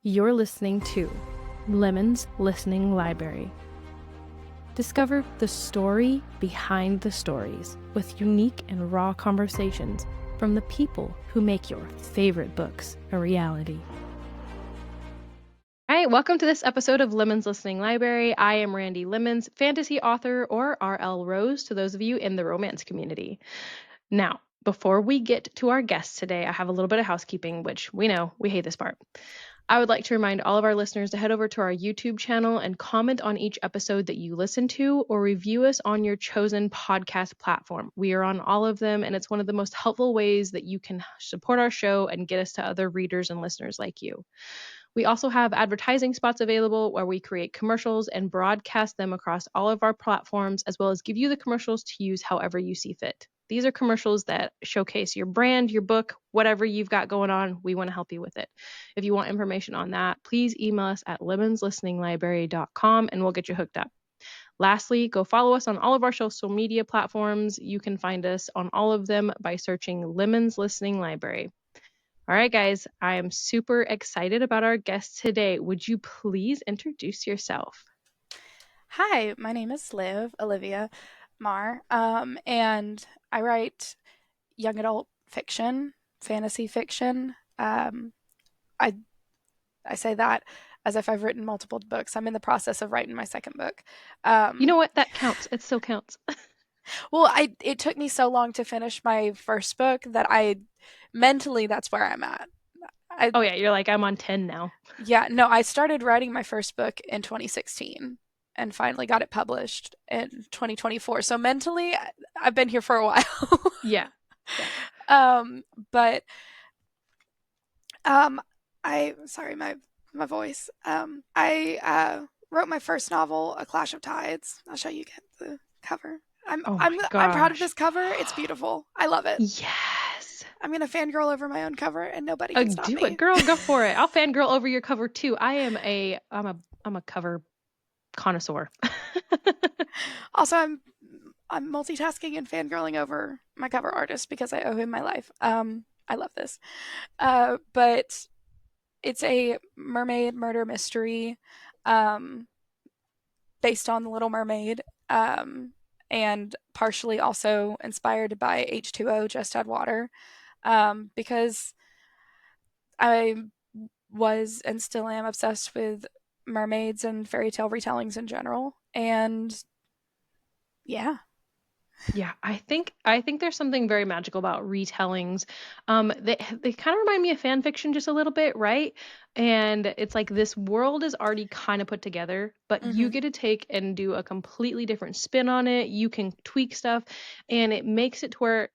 You're listening to Lemon's Listening Library. Discover the story behind the stories with unique and raw conversations from the people who make your favorite books a reality. All right, welcome to this episode of Lemon's Listening Library. I am Randy Lemons, fantasy author, or RL Rose to those of you in the romance community. Now, before we get to our guests today, I have a little bit of housekeeping, which we know we hate this part. I would like to remind all of our listeners to head over to our YouTube channel and comment on each episode that you listen to or review us on your chosen podcast platform. We are on all of them, and it's one of the most helpful ways that you can support our show and get us to other readers and listeners like you. We also have advertising spots available where we create commercials and broadcast them across all of our platforms, as well as give you the commercials to use however you see fit. These are commercials that showcase your brand, your book, whatever you've got going on. We want to help you with it. If you want information on that, please email us at lemonslisteninglibrary.com and we'll get you hooked up. Lastly, go follow us on all of our social media platforms. You can find us on all of them by searching Lemon's Listening Library. All right, guys, I am super excited about our guest today. Would you please introduce yourself? Hi, my name is Alivia, Maar, and I write young adult fiction, fantasy fiction. I I say that as if I've written multiple books. I'm in the process of writing my second book. You know what? That counts. It still counts. Well, it took me so long to finish my first book that I mentally that's where I'm at. I Oh, yeah, you're like, I'm on 10 now. Yeah, no, I started writing my first book in 2016 and finally got it published in 2024. So mentally, I've been here for a while. Yeah. Yeah. But um, I sorry my voice. I wrote my first novel, A Clash of Tides. I'll show you the cover. I'm Oh I'm my I'm proud of gosh. this cover. It's beautiful. I love it. Yes. I'm gonna fangirl over my own cover, and nobody can stop Do it, me. girl. Go for it. I'll fangirl over your cover too. I'm a cover connoisseur. Also, I'm multitasking and fangirling over my cover artist because I owe him my life. I love this. But it's a mermaid murder mystery, um, based on The Little Mermaid, and partially also inspired by H2O, Just Add Water, because I was and still am obsessed with mermaids and fairy tale retellings in general. And yeah. Yeah, I think there's something very magical about retellings. They kind of remind me of fan fiction just a little bit, right? And it's like this world is already kind of put together, but you Hmm. get to take and do a completely different spin on it. You can tweak stuff, and it makes it to where,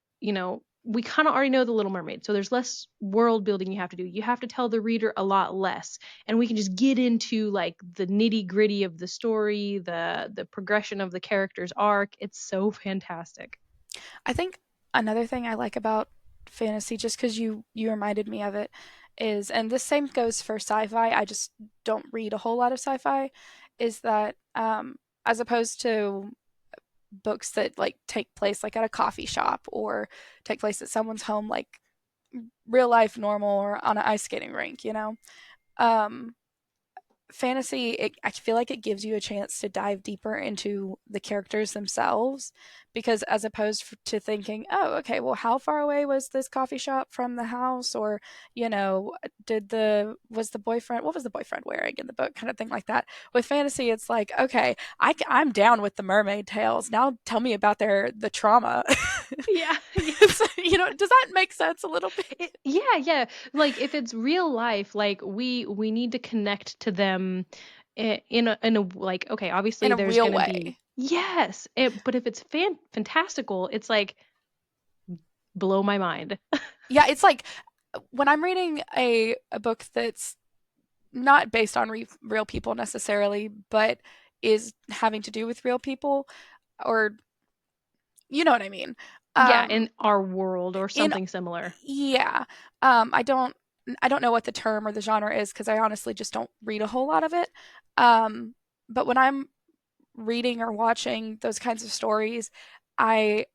we kind of already know the Little Mermaid, so there's less world building you have to do. You have to tell the reader a lot less, and we can just get into like the nitty gritty of the story, the progression of the character's arc. It's so fantastic. I think another thing I like about fantasy, just because you reminded me of it, is, and this same goes for sci-fi. I just don't read a whole lot of sci-fi. Is that as opposed to books that like take place like at a coffee shop or take place at someone's home, like real life normal or on an ice skating rink, um, fantasy, I feel like it gives you a chance to dive deeper into the characters themselves, because as opposed to thinking, oh, okay, well, how far away was this coffee shop from the house, or did the was the boyfriend what was the boyfriend wearing in the book, kind of thing like that. With fantasy, it's like, okay, I'm down with the mermaid tales. Now tell me about the trauma. Yeah, yeah. So, does that make sense a little bit? Yeah, yeah. Like if it's real life, like we need to connect to them in a like, okay, In obviously a there's real gonna be, way. yes, but if it's fantastical, it's like blow my mind. Yeah, it's like when I'm reading a book that's not based on real people necessarily, but is having to do with real people, or you know what I mean. Yeah, Um, in our world or in something similar. Yeah, I don't know what the term or the genre is because I honestly just don't read a whole lot of it. Um, but when I'm reading or watching those kinds of stories, I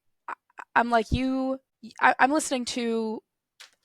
I'm like you. I'm listening to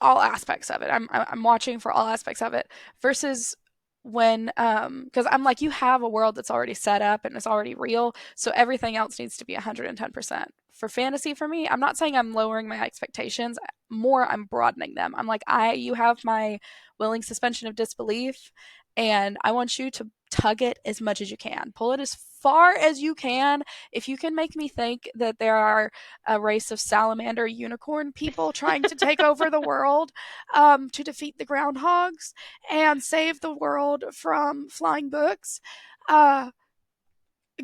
all aspects of it. I'm watching for all aspects of it versus when because I'm like, you have a world that's already set up and it's already real, so everything else needs to be 110%. For fantasy, for me, I'm not saying I'm lowering my expectations, more I'm broadening them. I'm like, I you have my willing suspension of disbelief, and I want you to tug it as much as you can. Pull it as far as you can. If you can make me think that there are a race of salamander unicorn people trying to take over the world to defeat the groundhogs and save the world from flying books, uh,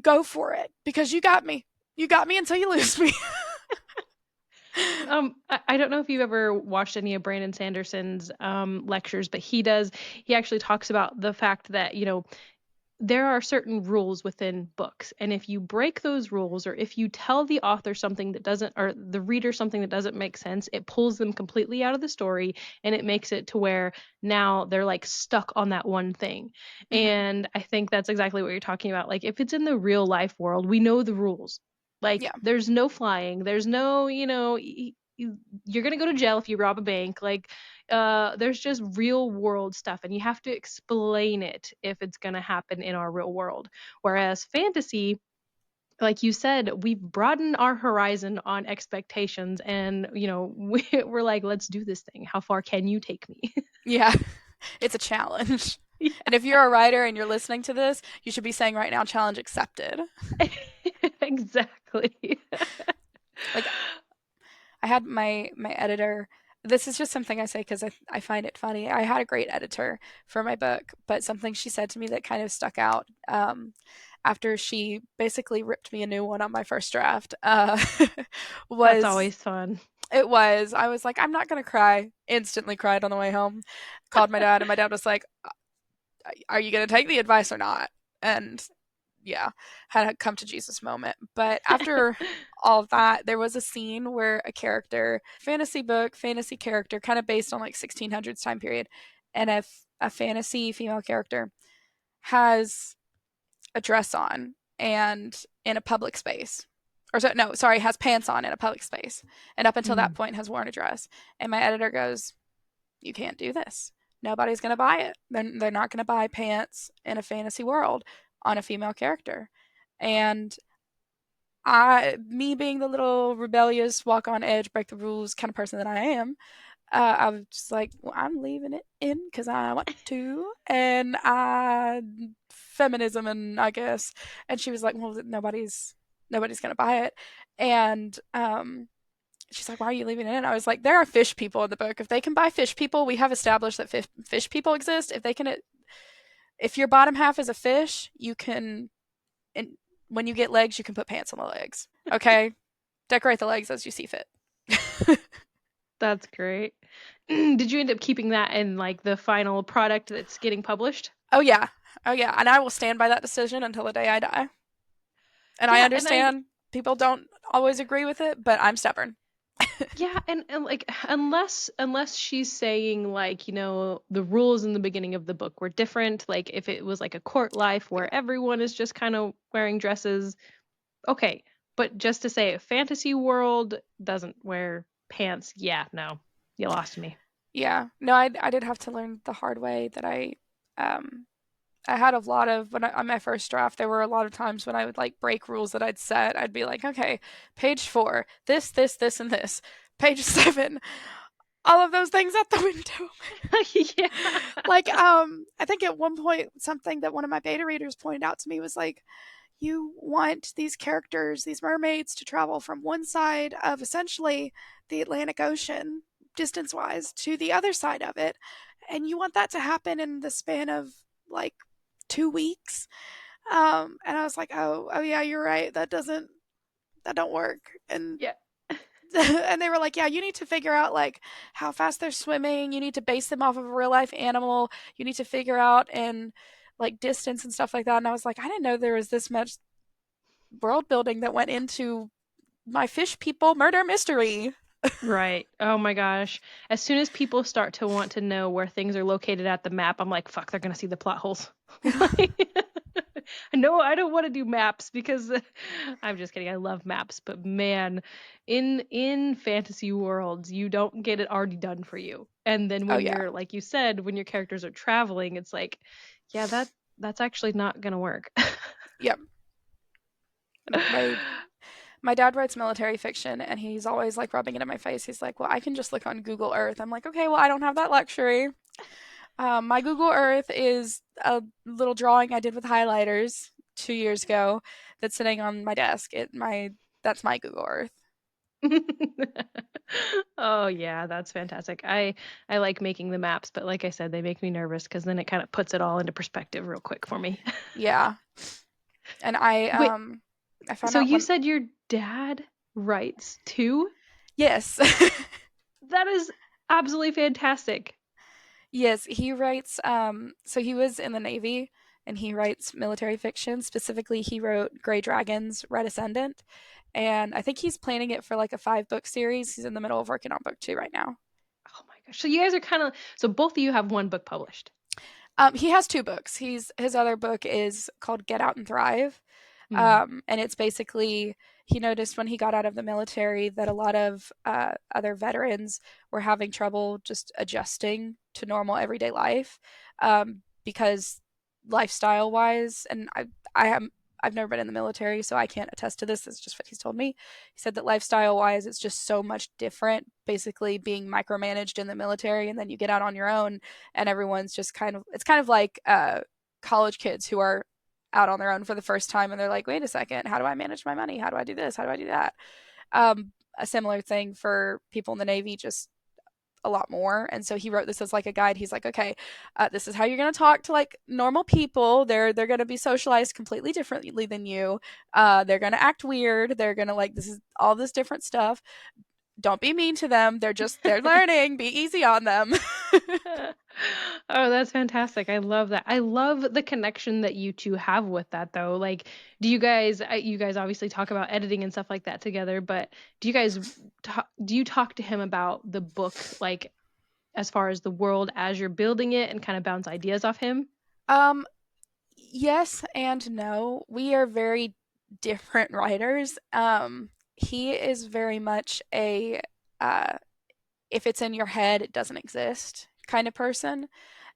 go for it because you got me. You got me until you lose me. I don't know if you've ever watched any of Brandon Sanderson's lectures, but he actually talks about the fact that, there are certain rules within books. And if you break those rules, or if you tell the author something that doesn't, or the reader something that doesn't make sense, it pulls them completely out of the story, and it makes it to where now they're like stuck on that one thing. Mm-hmm. And I think that's exactly what you're talking about. Like, if it's in the real life world, we know the rules. Like, Yeah. there's no flying, there's no, you're going to go to jail if you rob a bank. Like, there's just real world stuff, and you have to explain it if it's going to happen in our real world. Whereas fantasy, like you said, we've broadened our horizon on expectations, and we're like, let's do this thing. How far can you take me? Yeah. It's a challenge. Yeah. And if you're a writer and you're listening to this, you should be saying right now, challenge accepted. Exactly. Like, I had my editor. This is just something I say because I find it funny. I had a great editor for my book, but something she said to me that kind of stuck out after she basically ripped me a new one on my first draft That's was always fun. I was like, I'm not going to cry. Instantly cried on the way home. Called my dad, and my dad was like, are you going to take the advice or not? And yeah, had a come to Jesus moment. But after all of that, there was a scene where a character, fantasy book, fantasy character, kind of based on like 1600s time period, and a fantasy female character has a dress on and in a public space. Or so, no, sorry, has pants on in a public space. And up until that Mm. point has worn a dress. And my editor goes, you can't do this. Nobody's going to buy it. They're not going to buy pants in a fantasy world on a female character. And me being the little rebellious, walk on edge, break the rules kind of person that I am, I was just like, well, I'm leaving it in because I want to, and feminism, and I guess. And she was like, well, nobody's gonna buy it, and she's like, why are you leaving it in? I was like, there are fish people in the book. If they can buy fish people, we have established that fish people exist. If they can, if your bottom half is a fish, you can, and when you get legs, you can put pants on the legs. Okay, decorate the legs as you see fit. That's great. Did you end up keeping that in like the final product that's getting published? Oh yeah, oh yeah, and I will stand by that decision until the day I die. And I Yeah, and I understand people don't always agree with it, but I'm stubborn. yeah, and like, unless she's saying, like, the rules in the beginning of the book were different, like if it was like a court life Yeah. where everyone is just kind of wearing dresses, okay. But just to say a fantasy world doesn't wear pants, yeah, no. You lost me. Yeah. No, I did have to learn the hard way that um I had a lot of on my first draft, there were a lot of times when I would like break rules that I'd set. I'd be like, okay, page 4, this, and this. Page 7, all of those things out the window. Yeah. Like, I think at one point something that one of my beta readers pointed out to me was like, you want these characters, these mermaids, to travel from one side of essentially the Atlantic Ocean, distance wise, to the other side of it. And you want that to happen in the span of like 2 weeks. And I was like, oh yeah, you're right. That don't work. And Yeah. and they were like, yeah, you need to figure out like how fast they're swimming. You need to base them off of a real life animal. You need to figure out and like distance and stuff like that. And I was like, I didn't know there was this much world building that went into my fish people murder mystery. Right. Oh my gosh. As soon as people start to want to know where things are located at the map, I'm like, fuck, they're gonna see the plot holes. Like, no, I don't want to do maps because I'm just kidding. I love maps, but man, in fantasy worlds, you don't get it already done for you. And then Oh when yeah. you're, like you said, when your characters are traveling, it's like, Yeah, that's actually not gonna work. Yep. And my dad writes military fiction, and he's always like rubbing it in my face. He's like, "Well, I can just look on Google Earth." I'm like, "Okay, well, I don't have that luxury." My Google Earth is a little drawing I did with highlighters 2 years ago that's sitting on my desk. That's my Google Earth. Oh yeah, that's fantastic. I like making the maps, but like I said, they make me nervous because then it kind of puts it all into perspective real quick for me. Yeah, and Wait, I found so out you one. said your dad writes too? Yes. That is absolutely fantastic. Yes, he writes. So he was in the Navy, and he writes military fiction. Specifically, he wrote Grey Dragons, Red Ascendant, and I think he's planning it for like a 5 book series. He's in the middle of working on book 2 right now. Oh my gosh. So you guys are kind of so both of you have one book published. He has 2 books. His other book is called Get Out and Thrive, Hmm. and it's basically he noticed when he got out of the military that a lot of other veterans were having trouble just adjusting to normal everyday life because lifestyle wise, and I am I've never been in the military, so I can't attest to this. It's just what he's told me. He said that lifestyle wise, it's just so much different. Basically, being micromanaged in the military, and then you get out on your own, and everyone's just it's kind of like college kids who are out on their own for the first time and they're like, wait a second, how do I manage my money? How do I do this? How do I do that? A similar thing for people in the Navy, just a lot more. And so he wrote this as like a guide. He's like, okay, this is how you're going to talk to like normal people. They're going to be socialized completely differently than you. They're going to act weird. They're going to like this is all this different stuff. Don't be mean to them. They're learning. Be easy on them. Oh, that's fantastic. I love that. I love the connection that you two have with that though. Like, do you guys obviously talk about editing and stuff like that together, but do you talk to him about the book like as far as the world as you're building it and kind of bounce ideas off him? um, yes and no. We are very different writers. He is very much a uh, if it's in your head, it doesn't exist kind of person.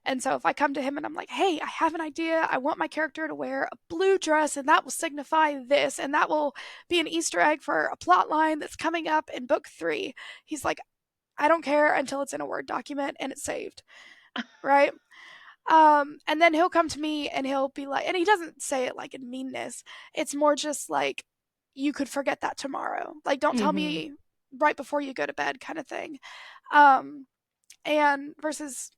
And so if I come to him and I'm like, hey, I have an idea. I want my character to wear a blue dress, and that will signify this, and that will be an Easter egg for a plot line that's coming up in book 3. He's like, I don't care until it's in a Word document and it's saved. Right? And then he'll come to me and he'll be like, and he doesn't say it like in meanness. It's more just like, you could forget that tomorrow. Like, don't tell Hmm. me right before you go to bed, kind of thing. Um, and versus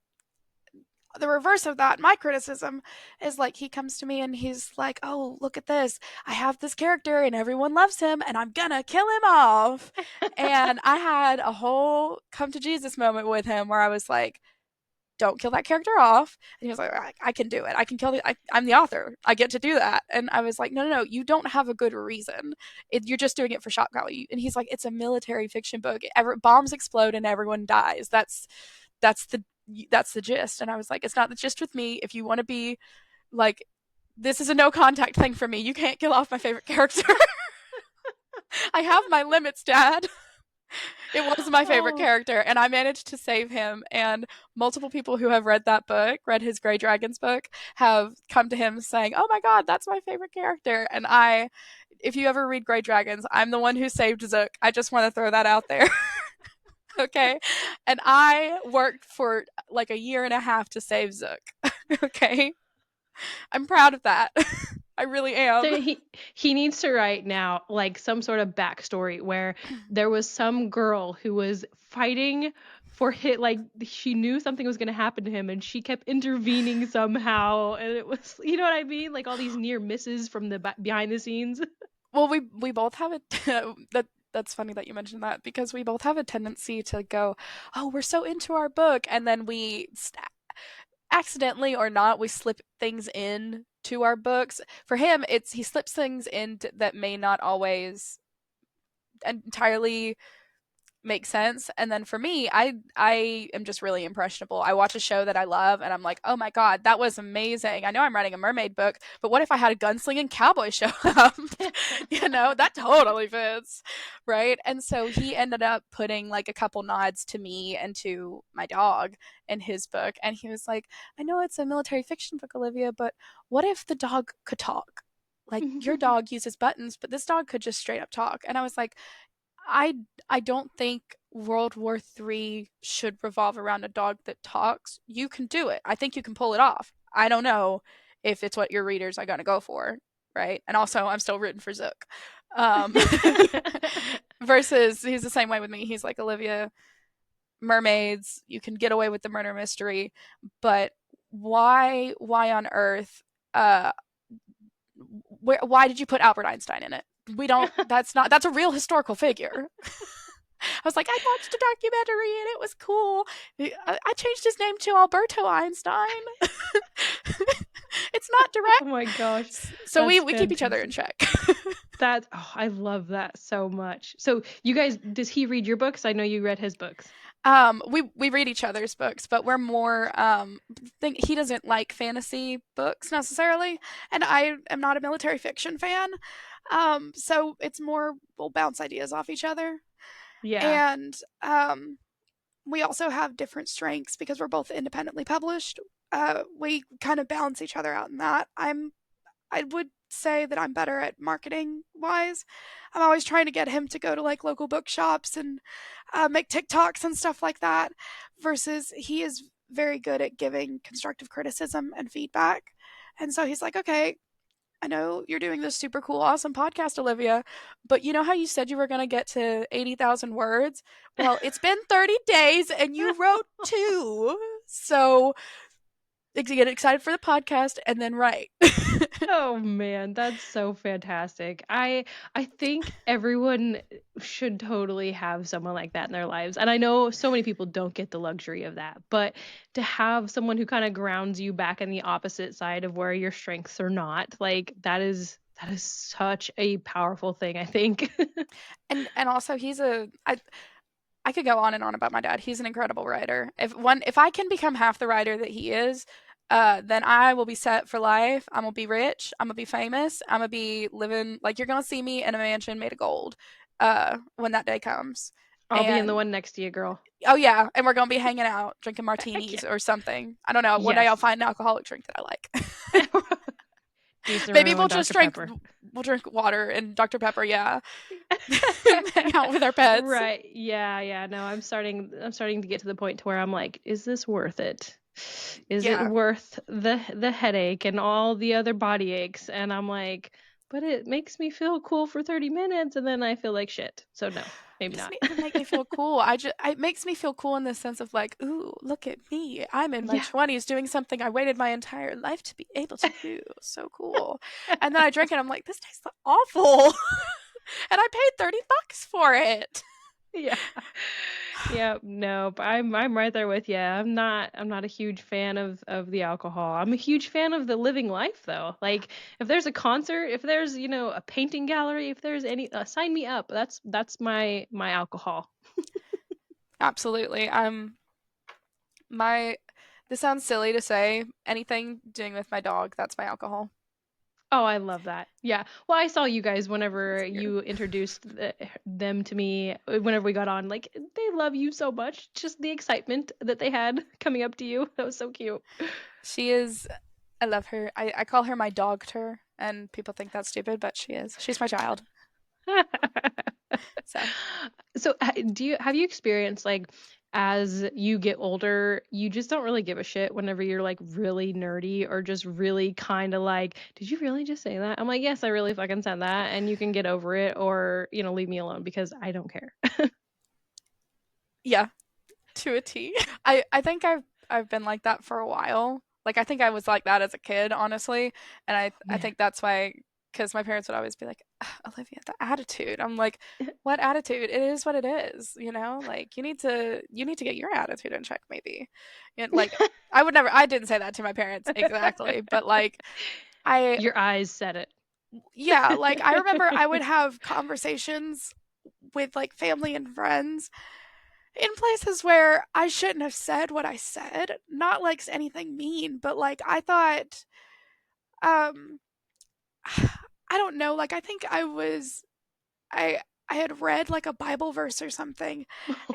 the reverse of that, my criticism is like he comes to me and he's like, oh, look at this. I have this character and everyone loves him and I'm gonna kill him off. And I had a whole come to Jesus moment with him where I was like, don't kill that character off. And he was like, I can do it. I can kill I'm the author. I get to do that. And I was like, no, no, no, you don't have a good reason. You're just doing it for shock value. And he's like, it's a military fiction book. Bombs explode and everyone dies. That's the that's the gist. And I was like, it's not the gist with me. If you want to be like, this is a no contact thing for me. You can't kill off my favorite character. I have my limits, Dad. It was my favorite Oh. character, and I managed to save him. And multiple people who have read that book, read his Grey Dragons book, have come to him saying, "Oh my God, that's my favorite character." And if you ever read Grey Dragons, I'm the one who saved Zook. I just want to throw that out there. Okay, and I worked for like a year and a half to save Zook. Okay, I'm proud of that. I really am. So he needs to write now like some sort of backstory where there was some girl who was fighting for hit like she knew something was going to happen to him and she kept intervening somehow and it was you know what I mean like all these near misses from the behind the scenes. Well, we both have a that's funny that you mentioned that because we both have a tendency to go, oh, we're so into our book, and then accidentally or not, we slip things in to our books. For him, it's he slips things in that may not always entirely make sense. And then for me, I am just really impressionable. I watch a show that I love and I'm like, "Oh my god, that was amazing. I know I'm writing a mermaid book, but what if I had a gunslinging cowboy show up?" That totally fits. Right? And so he ended up putting like a couple nods to me and to my dog in his book, and he was like, "I know it's a military fiction book, Olivia, but what if the dog could talk? Like your dog uses buttons, but this dog could just straight up talk." And I was like, I I don't think World War III should revolve around a dog that talks. You can do it. I think you can pull it off. I don't know if it's what your readers are going to go for, right? And also, I'm still rooting for Zook. Um, versus, he's the same way with me. He's like, Olivia, mermaids, you can get away with the murder mystery, but why on earth uh why did you put Albert Einstein in it? We don't, that's a real historical figure. I was like, I watched a documentary and it was cool. I changed his name to Alberto Einstein. It's not Oh direct. my gosh, So that's we keep each other in fantastic. check. I love that so much. So you guys, does he read your books? I know you read his books. We read each other's books, but we're more think he doesn't like fantasy books necessarily, and I am not a military fiction fan. So it's more we'll bounce ideas off each other. Yeah. And we also have different strengths because we're both independently published. We kind of balance each other out in that. I would say that I'm better at marketing wise. I'm always trying to get him to go to like local bookshops and make TikToks and stuff like that, versus he is very good at giving constructive criticism and feedback. And so he's like, okay, I know you're doing this super cool, awesome podcast, Olivia, but you know how you said you were going to get to 80,000 words? Well, it's been 30 days and you wrote two. So get excited for the podcast and then write. Oh man, that's so fantastic. I think everyone should totally have someone like that in their lives. And I know so many people don't get the luxury of that, but to have someone who kind of grounds you back in the opposite side of where your strengths are not, like that is such a powerful thing, I think. And also I could go on and on about my dad. He's an incredible writer. If I can become half the writer that he is, then I will be set for life. I'm gonna be rich. I'm gonna be famous. I'm gonna be living like you're gonna see me in a mansion made of gold. When that day comes. I'll be in the And one next to you, girl. oh yeah, and we're gonna be hanging out, drinking Heck yeah. martinis or something. I don't know. One day I'll Yes. find an alcoholic drink that I like. Juice Maybe and Dr. Pepper. we'll drink water and Dr. Pepper, yeah. Hang out with our pets. Right. Yeah, yeah. No, I'm starting to get to the point to where I'm like, is this worth it? Is it Yeah. worth the headache and all the other body aches? And I'm like, but it makes me feel cool for 30 minutes and then I feel like shit. So no, maybe Doesn't not. even make me feel cool. It makes me feel cool in the sense of like, ooh, look at me. I'm in my Yeah. 20s doing something I waited my entire life to be able to do. So cool. And then I drink it. I'm like, this tastes awful. And I paid $30 for it. Yeah. Yeah, no, but I'm right there with you. I'm not a huge fan of the alcohol. I'm a huge fan of the living life though. Like if there's a concert, if there's, a painting gallery, if there's any sign me up. That's my alcohol. Absolutely. My this sounds silly to say. Anything doing with my dog, that's my alcohol. Oh, I love that. Yeah. Well, I saw you guys whenever It's weird. you introduced them to me, whenever we got on. Like, they love you so much. Just the excitement that they had coming up to you. That was so cute. She is I love her. I call her my dogter, and people think that's stupid, but she is. She's my child. So So, have you experienced like as you get older, you just don't really give a shit whenever you're like really nerdy or just really kind of like, did you really just say that? I'm like, yes, I really fucking said that, and you can get over it or leave me alone because I don't care. yeah, to a T. I think I've been like that for a while. Like I think I was like that as a kid, honestly, and I Man. think that's why because my parents would always be like, Olivia, the attitude. I'm like, what attitude? It is what it is, you know. Like you need to get your attitude in check, maybe. And like I didn't say that to my parents exactly, but like I Your eyes said yeah, like I remember it. I would have conversations with like family and friends in places where I shouldn't have said what I said. Not like anything mean, but like I thought, um, I don't know. Like I think I I had read like a Bible verse or something,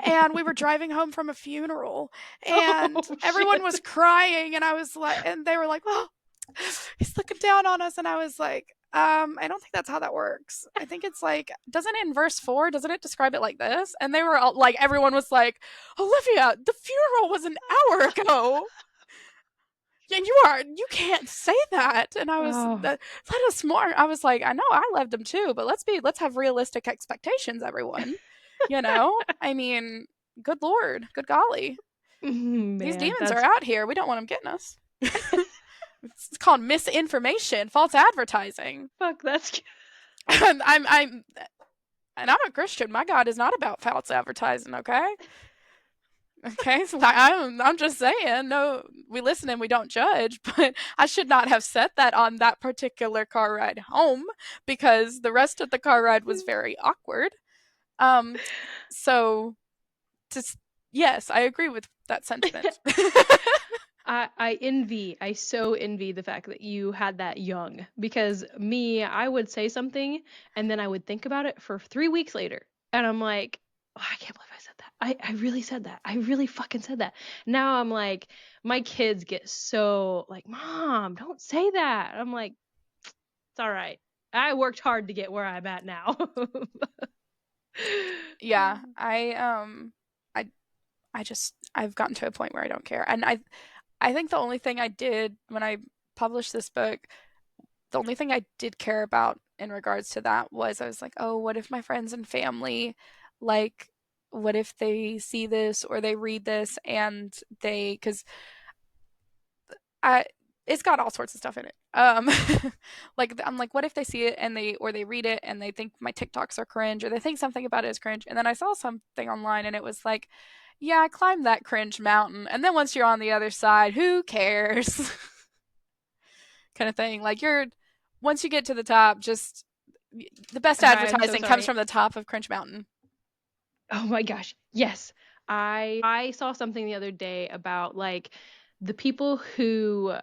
and we were driving home from a funeral, and Oh everyone shit. was crying, and I was like, and they were like, "Oh, he's looking down on us," and I was like, I don't think that's how that works. I think it's like, doesn't it in verse 4, doesn't it describe it like this? And they were all like, everyone was like, Olivia, the funeral was an hour ago. And you can't say that. And I was, Oh. let us more. I was like, I know I loved him too, but let's have realistic expectations, everyone. I mean, good Lord, good golly. These Man, demons are that's out here. We don't want them getting us. It's called misinformation, false advertising. fuck, that's And I'm a Christian. My God is not about false advertising, okay? Okay, so I'm just saying, no, we listen and we don't judge, but I should not have said that on that particular car ride home because the rest of the car ride was very awkward. Um, so just yes, I agree with that sentiment. I so envy the fact that you had that young because me, I would say something and then I would think about it for 3 weeks later. And I'm like, oh, I can't believe I said that. I really said that. I really fucking said that. Now I'm like, my kids get so like, Mom, don't say that. I'm like, it's all right. I worked hard to get where I'm at now. Yeah, I I've gotten to a point where I don't care, and I think the only thing I did when I published this book, the only thing I did care about in regards to that was I was like, oh, what if my friends and family, like, what if they see this or they read this and because I, it's got all sorts of stuff in it. Like I'm like, what if they see it and they read it and they think my TikToks are cringe or they think something about it is cringe, and then I saw something online and it was like, yeah, I climbed that cringe mountain, and then once you're on the other side, who cares? Kind of thing. Like once you get to the top, just the best I'm so advertising comes sorry. from the top of Cringe Mountain. Oh my gosh. Yes. I saw something the other day about like the people who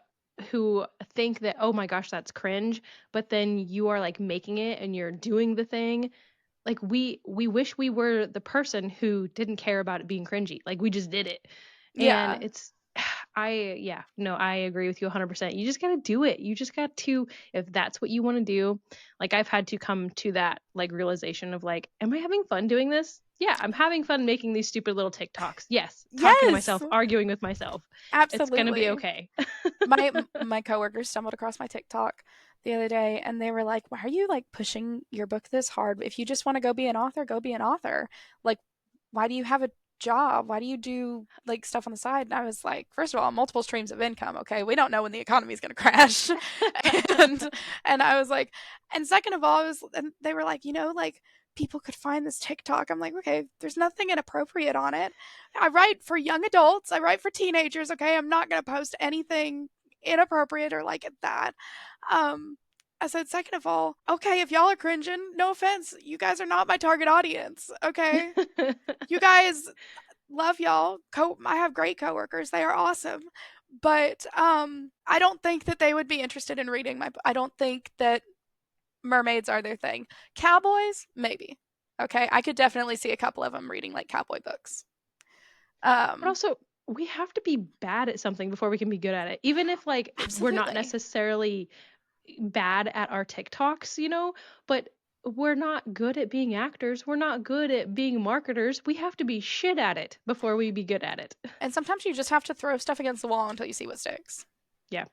think that oh my gosh that's cringe, but then you are like making it and you're doing the thing. Like we wish we were the person who didn't care about it being cringy. Like we just did it. And Yeah. it's yeah, no, I agree with you 100%. You just got to do it. You just got to if that's what you want to do. Like I've had to come to that like realization of like am I having fun doing this? Yeah, I'm having fun making these stupid little TikToks. Yes, talking to Yes. myself, arguing with myself. It's going to be Absolutely. okay. My coworkers stumbled across my TikTok the other day and they were like, "Why are you like pushing your book this hard? If you just want to go be an author, go be an author. Like why do you have a job? Why do you do like stuff on the side?" And I was like, first of all, multiple streams of income, okay? We don't know when the economy is going to crash. and and I was like, and second of all, and they were like, like people could find this TikTok. I'm like, okay, there's nothing inappropriate on it. I write for young adults. I write for teenagers. Okay, I'm not going to post anything inappropriate or like that. Um, I said, second of all, okay, if y'all are cringing, no offense, you guys are not my target audience. Okay, you guys love y'all. I have great coworkers; they are awesome. But I don't think that they would be interested in reading my. I don't think that mermaids are their thing. Cowboys, maybe. Okay, I could definitely see a couple of them reading like cowboy books. But Um, also, we have to be bad at something before we can be good at it. Even if like we're not absolutely. necessarily bad at our TikToks, but we're not good at being actors. We're not good at being marketers. We have to be shit at it before we be good at it. And sometimes you just have to throw stuff against the wall until you see what sticks. Yeah.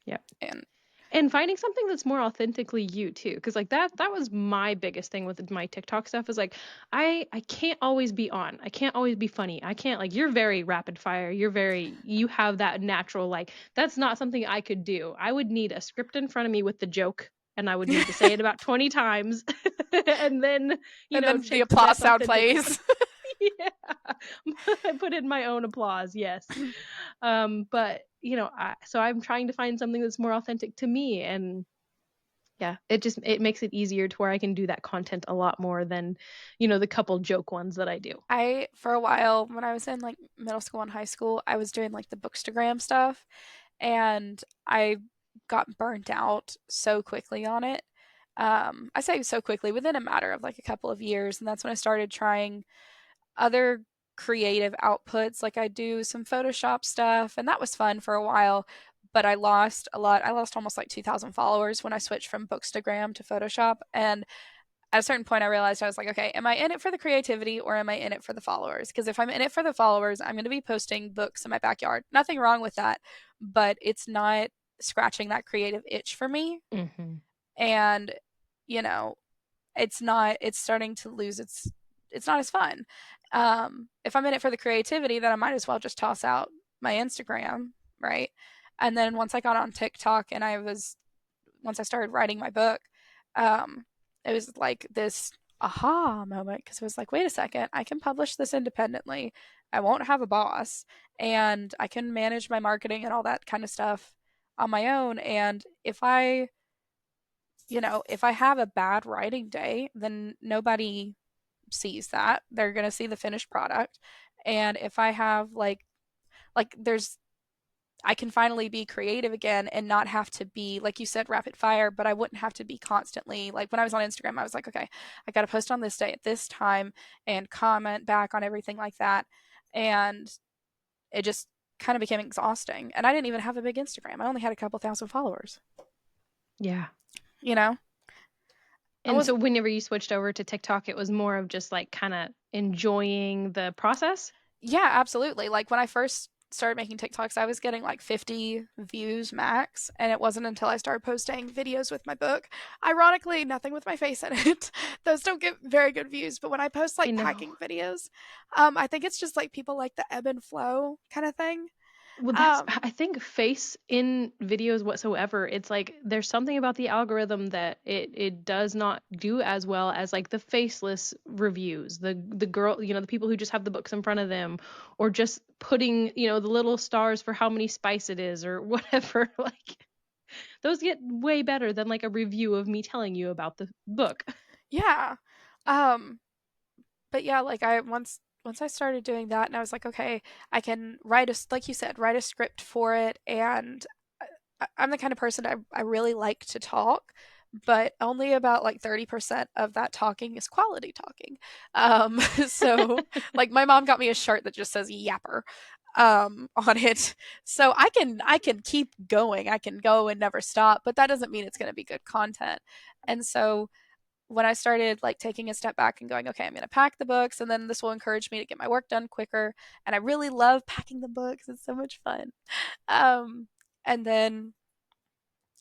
Yeah. And And finding something that's more authentically you too, because like that was my biggest thing with my TikTok stuff is like I can't always be on. I can't always be funny. I can't like you're very rapid fire. You have that natural like that's not something I could do. I would need a script in front of me with the joke and I would need to say it about 20 times and then, and then the take the applause best sound authentic one. plays. Yeah. I put in my own applause, yes. But so I'm trying to find something that's more authentic to me and Yeah, it makes it easier to where I can do that content a lot more than, the couple joke ones that I do. I for a while when I was in like middle school and high school, I was doing like the bookstagram stuff and I got burnt out so quickly on it. I say so quickly within a matter of like a couple of years, and that's when I started trying other creative outputs. Like I do some Photoshop stuff, and that was fun for a while. But I lost a lot. I lost almost like 2,000 followers when I switched from Bookstagram to Photoshop. And at a certain point, I realized I was like, okay, am I in it for the creativity or am I in it for the followers? Because if I'm in it for the followers, I'm going to be posting books in my backyard. Nothing wrong with that, but it's not scratching that creative itch for me. Hmm. And, you know, it's starting to lose it's not as fun. If I'm in it for the creativity, then I might as well just toss out my Instagram, right? And then once I got on TikTok and once I started writing my book, um, it was like this aha moment because it was like, wait a second, I can publish this independently. I won't have a boss and I can manage my marketing and all that kind of stuff on my own. And if I have a bad writing day, then nobody sees that. They're going to see the finished product. And if I have there's I can finally be creative again and not have to be, like you said, rapid fire, but I wouldn't have to be constantly. Like when I was on Instagram, I was like, okay, I got to post on this day at this time and comment back on everything like that. And it just kind of became exhausting. And I didn't even have a big Instagram. I only had a couple thousand followers, Yeah. you know? I And was so whenever you switched over to TikTok, it was more of just like kind of enjoying the process. Yeah, absolutely. Like when I first started making TikToks, I was getting like 50 views max, and it wasn't until I started posting videos with my book. Ironically, nothing with my face in it. Those don't get very good views, but when I post I like know. packing videos, I think it's just like people like the ebb and flow kind of thing. Well, that's, Um, I think, face in videos whatsoever. It's like there's something about the algorithm that it does not do as well as like the faceless reviews, the girl, the people who just have the books in front of them, or just putting, the little stars for how many spice it is or whatever. Like those get way better than like a review of me telling you about the book. yeah. Um, but yeah, like I once I started doing that and I was like, okay, I can write like you said, write a script for it and I'm the kind of person I really like to talk, but only about like 30% of that talking is quality talking. So like my mom got me a shirt that just says yapper on it. So I can keep going. I can go and never stop, but that doesn't mean it's going to be good content. And so when I started like taking a step back and going, okay, I'm going to pack the books and then this will encourage me to get my work done quicker. And I really love packing the books. It's so much fun. Um, and then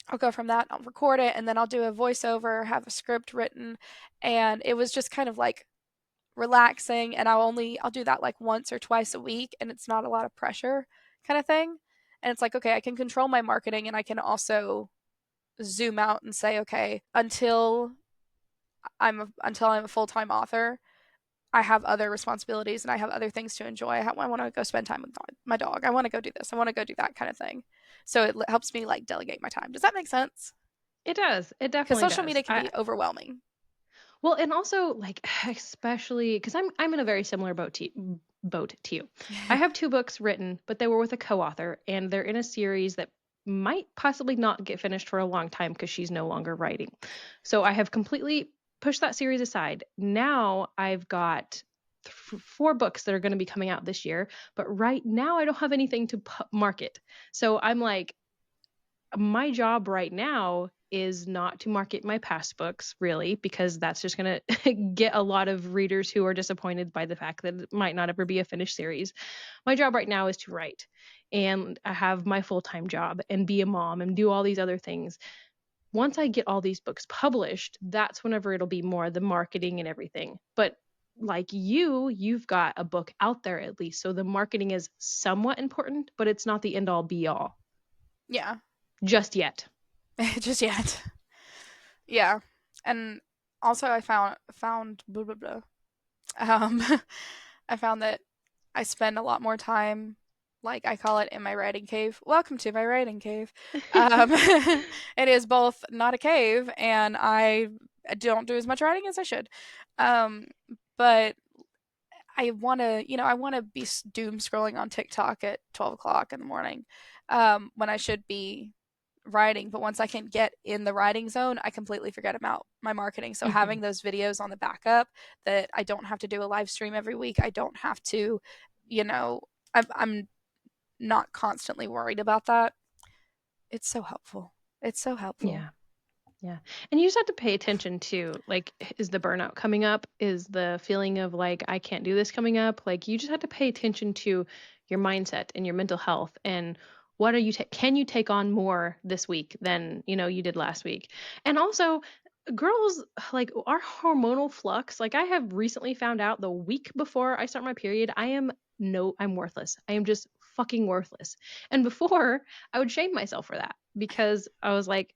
I'll go from that, I'll record it, and then I'll do a voiceover, have a script written. And it was just kind of like relaxing. And I'll do that like once or twice a week. And it's not a lot of pressure kind of thing. And it's like, okay, I can control my marketing and I can also zoom out and say, okay, until I'm a full-time author, I have other responsibilities and I have other things to enjoy. I want to go spend time with my dog. I want to go do this. I want to go do that kind of thing. So it helps me like delegate my time. Does that make sense? It does. It Because definitely social does. media can be overwhelming. Well, and also like especially because I'm in a very similar boat to you. I have two books written, but they were with a co-author, and they're in a series that might possibly not get finished for a long time because she's no longer writing. So I have completely pushed that series aside. Now I've got four books that are going to be coming out this year, but right now I don't have anything to market. So I'm like, my job right now is not to market my past books really because that's just going to get a lot of readers who are disappointed by the fact that it might not ever be a finished series. My job right now is to write, and I have my full-time job and be a mom and do all these other things. Once I get all these books published, that's whenever it'll be more the marketing and everything. But like you've got a book out there at least, so the marketing is somewhat important, but it's not the end all be all Yeah. just yet. Just yet. Yeah. And also I found blah blah blah. Um I found that I spend a lot more time like I call it in my writing cave. Welcome to my writing cave. It is both not a cave, and I don't do as much writing as I should. Um, but I want to, I want to be doom scrolling on TikTok at 12 o'clock in the morning, when I should be writing. But once I can get in the writing zone, I completely forget about my marketing. So having Mhm. those videos on the backup, that I don't have to do a live stream every week, I don't have to, you know, I'm not constantly worried about that. It's so helpful. It's so helpful. Yeah. Yeah. And you just have to pay attention to, like, is the burnout coming up? Is the feeling of like, I can't do this coming up? Like, you just have to pay attention to your mindset and your mental health and what are you, can you take on more this week than, you did last week? And also, girls, like, our hormonal flux, like, I have recently found out the week before I start my period, I'm worthless. I am just fucking worthless. And before, I would shame myself for that because I was like,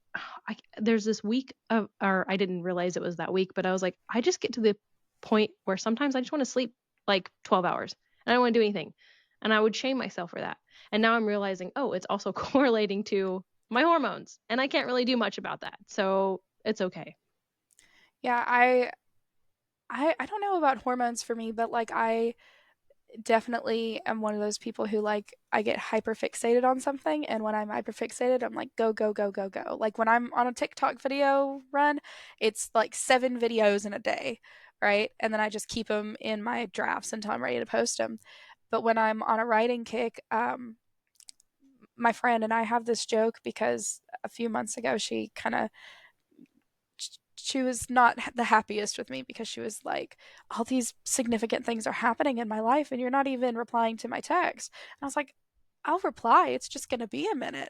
there's this week of, or I didn't realize it was that week, but I was like, I just get to the point where sometimes I just want to sleep like 12 hours and I don't want to do anything. And I would shame myself for that. And now I'm realizing, oh, it's also correlating to my hormones and I can't really do much about that. So it's okay. Yeah, I don't know about hormones for me, but like I definitely am one of those people who like I get hyper fixated on something, and when I'm hyper fixated, I'm like go go go go go. Like when I'm on a TikTok video run, it's like 7 videos in a day, right? And then I just keep them in my drafts until I'm ready to post them. But when I'm on a writing kick, my friend and I have this joke because a few months ago she was not the happiest with me because she was like, all these significant things are happening in my life and you're not even replying to my text. And I was like, I'll reply, it's just going to be a minute.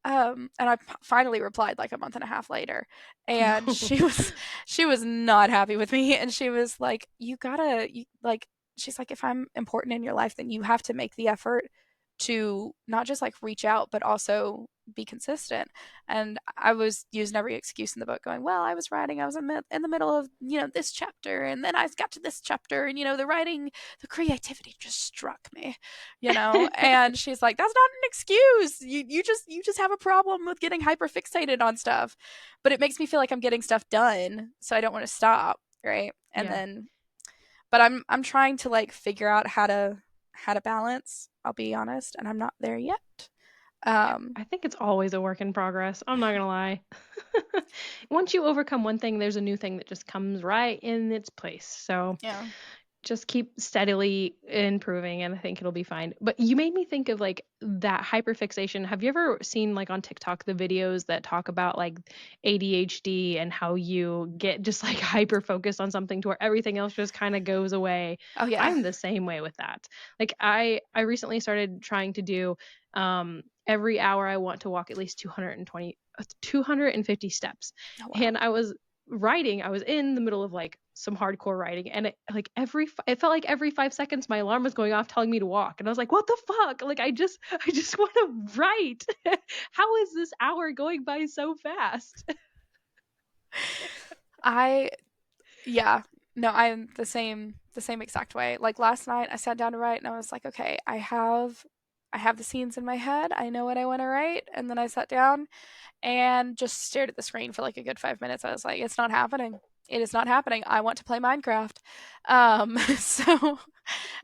And I finally replied like a month and a half later, and she was not happy with me, and she was like, "You gotta like." She's like, "If I'm important in your life, then you have to make the effort to not just like reach out, but also be consistent." And I was using every excuse in the book, going, "Well, I was writing, I was in the middle of this chapter, and then I got to this chapter, and the writing, the creativity just struck me." And she's like, that's not an excuse. You just have a problem with getting hyper fixated on stuff. But it makes me feel like I'm getting stuff done, so I don't want to stop, right? And Yeah. then but I'm trying to like figure out how to balance, I'll be honest, and I'm not there yet. Um I think it's always a work in progress. I'm not gonna lie. Once you overcome one thing, there's a new thing that just comes right in its place. So yeah. just keep steadily improving and I think it'll be fine. But you made me think of like that hyperfixation. Have you ever seen like on TikTok the videos that talk about like ADHD and how you get just like hyper focused on something to where everything else just kind of goes away? Oh yeah. I'm the same way with that. Like I recently started trying to do every hour I want to walk at least 250 steps. Oh wow. And I was in the middle of like some hardcore writing and it felt like every 5 seconds my alarm was going off telling me to walk and I was like, "What the fuck? Like I just want to write." How is this hour going by so fast? I Yeah. No, I'm the same exact way. Like last night I sat down to write and I was like, okay, I have the scenes in my head. I know what I want to write. And then I sat down and just stared at the screen for like a good 5 minutes. I was like, it's not happening. It is not happening. I want to play Minecraft. So,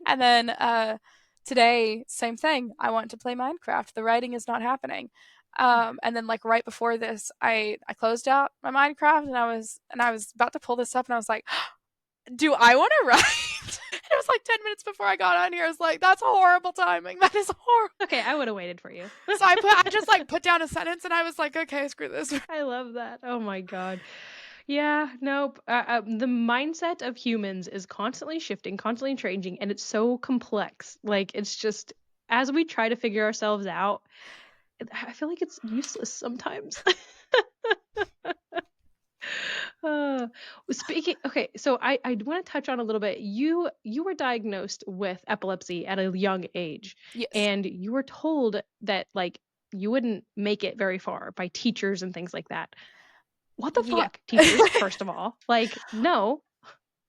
and then today, same thing. I want to play Minecraft. The writing is not happening. Yeah. And then like right before this, I closed out my Minecraft and I was about to pull this up and I was like, do I want to write? It was like 10 minutes before I got on here. I was like, that's horrible timing. That is horrible. Okay, I would have waited for you. So I just like put down a sentence and I was like, okay, screw this. I love that. Oh my god. Yeah, nope. The mindset of humans is constantly shifting, constantly changing, and it's so complex. Like it's just as we try to figure ourselves out, I feel like it's useless sometimes. Uh, speaking, okay, so I want to touch on a little bit. You were diagnosed with epilepsy at a young age, Yes. and you were told that like you wouldn't make it very far by teachers and things like that. What the Yeah. fuck, teachers? First of all, like no.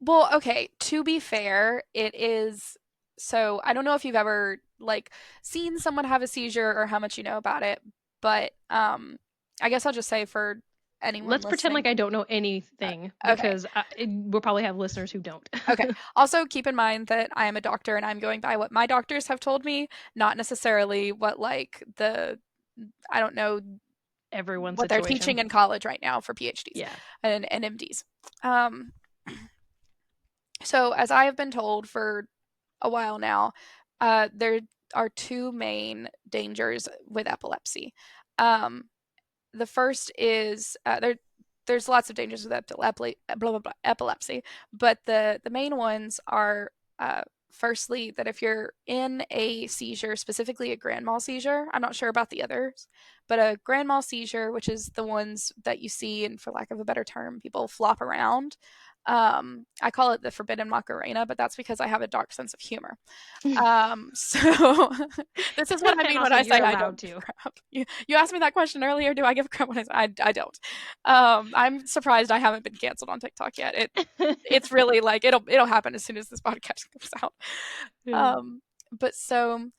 Well, okay, to be fair, it is, so I don't know if you've ever like seen someone have a seizure or how much you know about it, but I guess I'll just say for anyone Let's pretend listening. like I don't know anything Okay. because we'll probably have listeners who don't. Okay. Also, keep in mind that I am a doctor and I'm going by what my doctors have told me, not necessarily what like I don't know Everyone's what they're situation. teaching in college right now for PhDs Yeah. and MDs. Um, so, as I have been told for a while now, there are two main dangers with epilepsy. Um, the first is there's lots of dangers with epilepsy, but the main ones are firstly that if you're in a seizure, specifically a grand mal seizure, I'm not sure about the others, but a grand mal seizure, which is the ones that you see, and for lack of a better term, people flop around. I call it the forbidden Macarena, but that's because I have a dark sense of humor. So this is what I And mean when also, I say you're I allowed don't give a to. crap. You asked me that question earlier. Do I give a crap when I don't? I'm surprised I haven't been canceled on TikTok yet. It's really like it'll happen as soon as this podcast comes out. Yeah. But so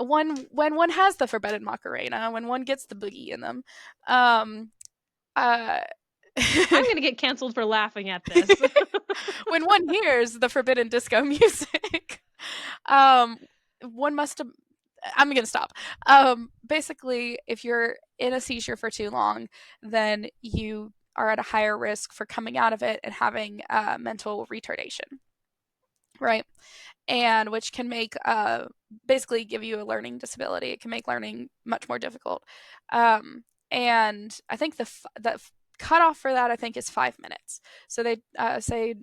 when one has the forbidden Macarena, when one gets the boogie in them, uh, I'm gonna get canceled for laughing at this. when one hears the forbidden disco music, um, one must. I'm gonna stop. Basically, if you're in a seizure for too long, then you are at a higher risk for coming out of it and having mental retardation, right? And which can make basically give you a learning disability. It can make learning much more difficult. And I think the cutoff for that I think is 5 minutes. So they say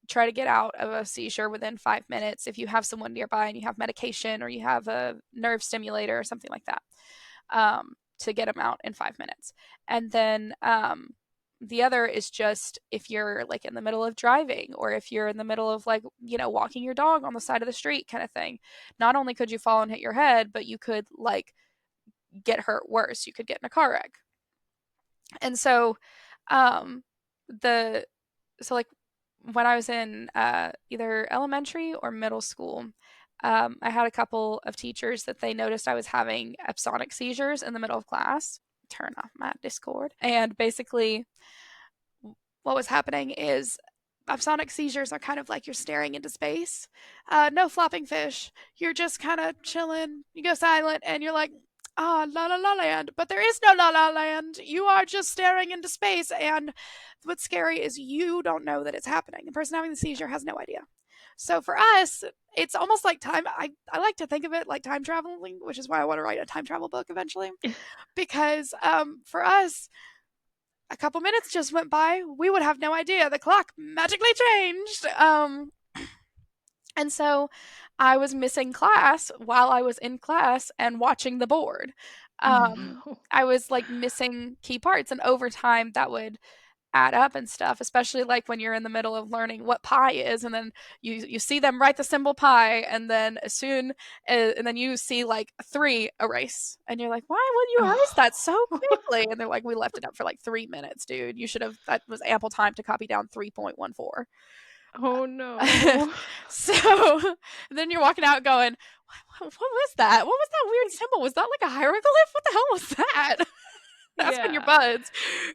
try to get out of a seizure within 5 minutes if you have someone nearby and you have medication or you have a nerve stimulator or something like that, to get them out in 5 minutes. And then the other is just if you're like in the middle of driving or if you're in the middle of like walking your dog on the side of the street kind of thing. Not only could you fall and hit your head, but you could like get hurt worse. You could get in a car wreck. And so um the so like when I was in either elementary or middle school, I had a couple of teachers that they noticed I was having episodic seizures in the middle of class. Turn off my Discord. And basically, what was happening is sonic seizures are kind of like you're staring into space. No flopping fish. You're just kind of chilling. You go silent and you're like, ah, la la la land. But there is no la la land. You are just staring into space. And what's scary is you don't know that it's happening. The person having the seizure has no idea. So for us, it's almost like time. I like to think of it like time traveling, which is why I want to write a time travel book eventually. Because for us, a couple minutes just went by, we would have no idea. The clock magically changed. And so I was missing class while I was in class and watching the board. Oh no. I was like missing key parts, and over time that would add up and stuff, especially like when you're in the middle of learning what pi is, and then you see them write the symbol pi, and then as soon and then you see like three erase, and you're like, why would you erase that so Oh. quickly? And they're like, we left it up for like 3 minutes, dude. You should have, that was ample time to copy down 3.14. Oh no. So then you're walking out going, what was that? What was that weird symbol? Was that like a hieroglyph? What the hell was that? Asking your Yeah. buds,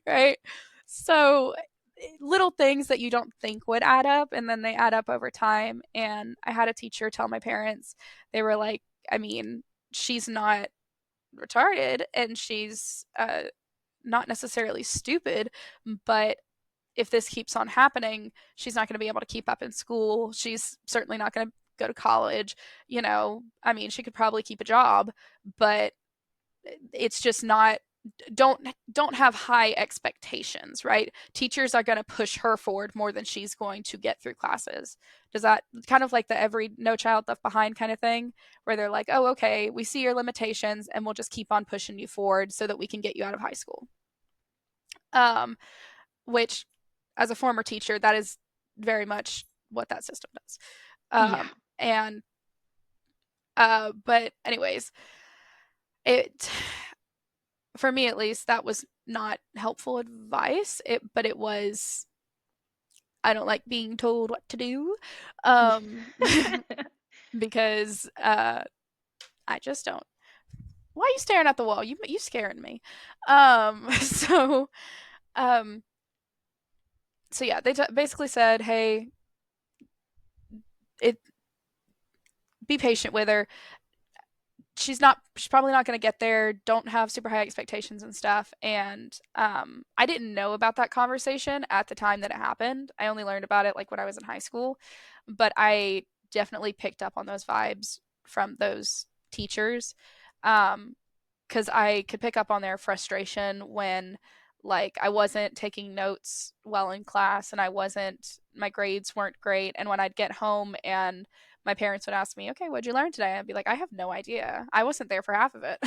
right? So little things that you don't think would add up, and then they add up over time. And I had a teacher tell my parents, they were like, I mean, she's not retarded and she's not necessarily stupid, but if this keeps on happening, she's not going to be able to keep up in school. She's certainly not going to go to college. I mean, she could probably keep a job, but it's just not, don't have high expectations, right? Teachers are going to push her forward more than she's going to get through classes. Does that kind of like the every no child left behind kind of thing, where they're like, oh, okay, we see your limitations and we'll just keep on pushing you forward so that we can get you out of high school. um which, as a former teacher, that is very much what that system does. Yeah. And but anyways, it, for me at least, that was not helpful advice. But it was, I don't like being told what to do, um, because I just don't. Why are you staring at the wall? You scaring me. Um, so um, so yeah, they basically said, hey, it be patient with her. She's probably not going to get there. Don't have super high expectations and stuff. And I didn't know about that conversation at the time that it happened. I only learned about it like when I was in high school, but I definitely picked up on those vibes from those teachers. Because I could pick up on their frustration when like I wasn't taking notes well in class and my grades weren't great, and when I'd get home and my parents would ask me, "Okay, what'd you learn today?" I'd be like, "I have no idea. I wasn't there for half of it."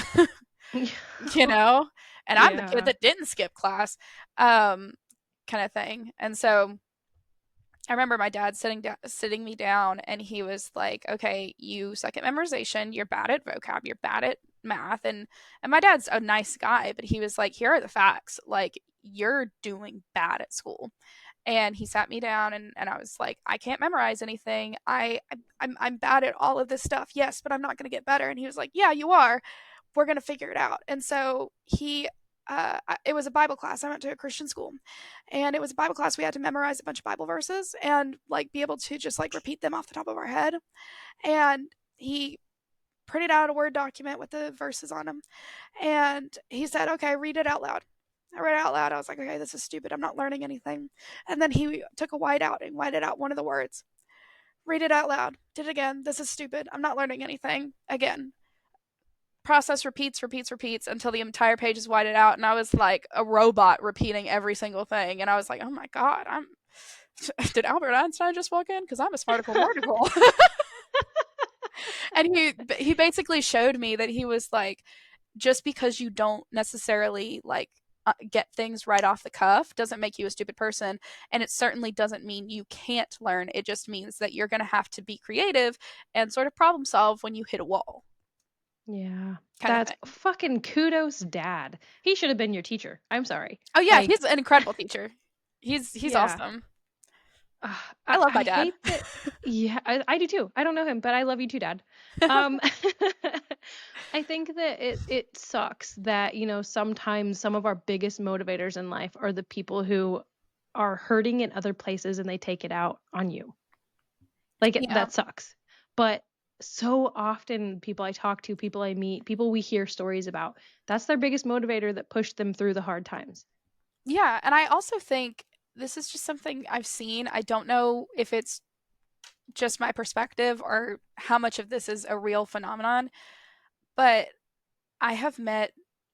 you know? And I'm the kid Yeah. that didn't skip class. Um kind of thing. And so I remember my dad sitting me down, and he was like, "Okay, you suck at memorization. You're bad at vocab. You're bad at math." And my dad's a nice guy, but he was like, "Here are the facts. Like, you're doing bad at school." And he sat me down, and I was like, "I can't memorize anything. I'm bad at all of this stuff. Yes, but I'm not going to get better." And he was like, "Yeah, you are. We're going to figure it out." And so it was a Bible class. I went to a Christian school, and it was a Bible class. We had to memorize a bunch of Bible verses and like be able to just like repeat them off the top of our head. And he printed out a Word document with the verses on them, and he said, "Okay, read it out loud." I read it out loud. I was like, "Okay, this is stupid. I'm not learning anything." And then he took a white out and whited out one of the words. Read it out loud. Did it again. "This is stupid. I'm not learning anything." Again, process repeats until the entire page is whited out, and I was like a robot repeating every single thing, and I was like, "Oh my god, I'm did Albert Einstein just walk in? Because I'm a smarticle morticle." And he basically showed me that he was like, just because you don't necessarily like get things right off the cuff doesn't make you a stupid person, and it certainly doesn't mean you can't learn. It just means that you're going to have to be creative and sort of problem solve when you hit a wall, Yeah. kind of That's thing. fucking kudos, dad. He should have been your teacher. I'm sorry. Oh yeah, Like, he's an incredible teacher. He's yeah. awesome. Ugh, I love I my dad. hate that. Yeah, I do too. I don't know him, but I love you too, Dad. Um, I think that it sucks that, sometimes some of our biggest motivators in life are the people who are hurting in other places and they take it out on you. Like Yeah. that sucks. But so often people I talk to, people I meet, people we hear stories about, that's their biggest motivator that pushed them through the hard times. Yeah, and I also think this is just something I've seen. I don't know if it's just my perspective or how much of this is a real phenomenon, but I have met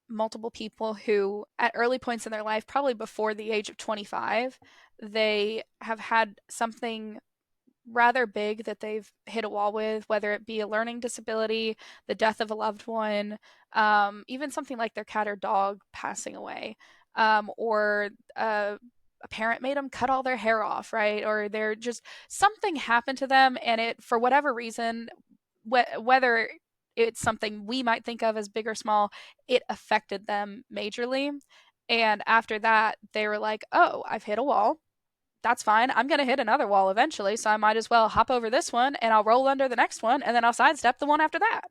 multiple people who, at early points in their life, probably before the age of 25, they have had something rather big that they've hit a wall with, whether it be a learning disability, the death of a loved one, even something like their cat or dog passing away, or a parent made them cut all their hair off, right? Or they're just something happened to them, and it, for whatever reason, whether it's something we might think of as big or small, it affected them majorly. And after that, they were like, "Oh, I've hit a wall. That's fine. I'm going to hit another wall eventually, so I might as well hop over this one and I'll roll under the next one and then I'll sidestep the one after that."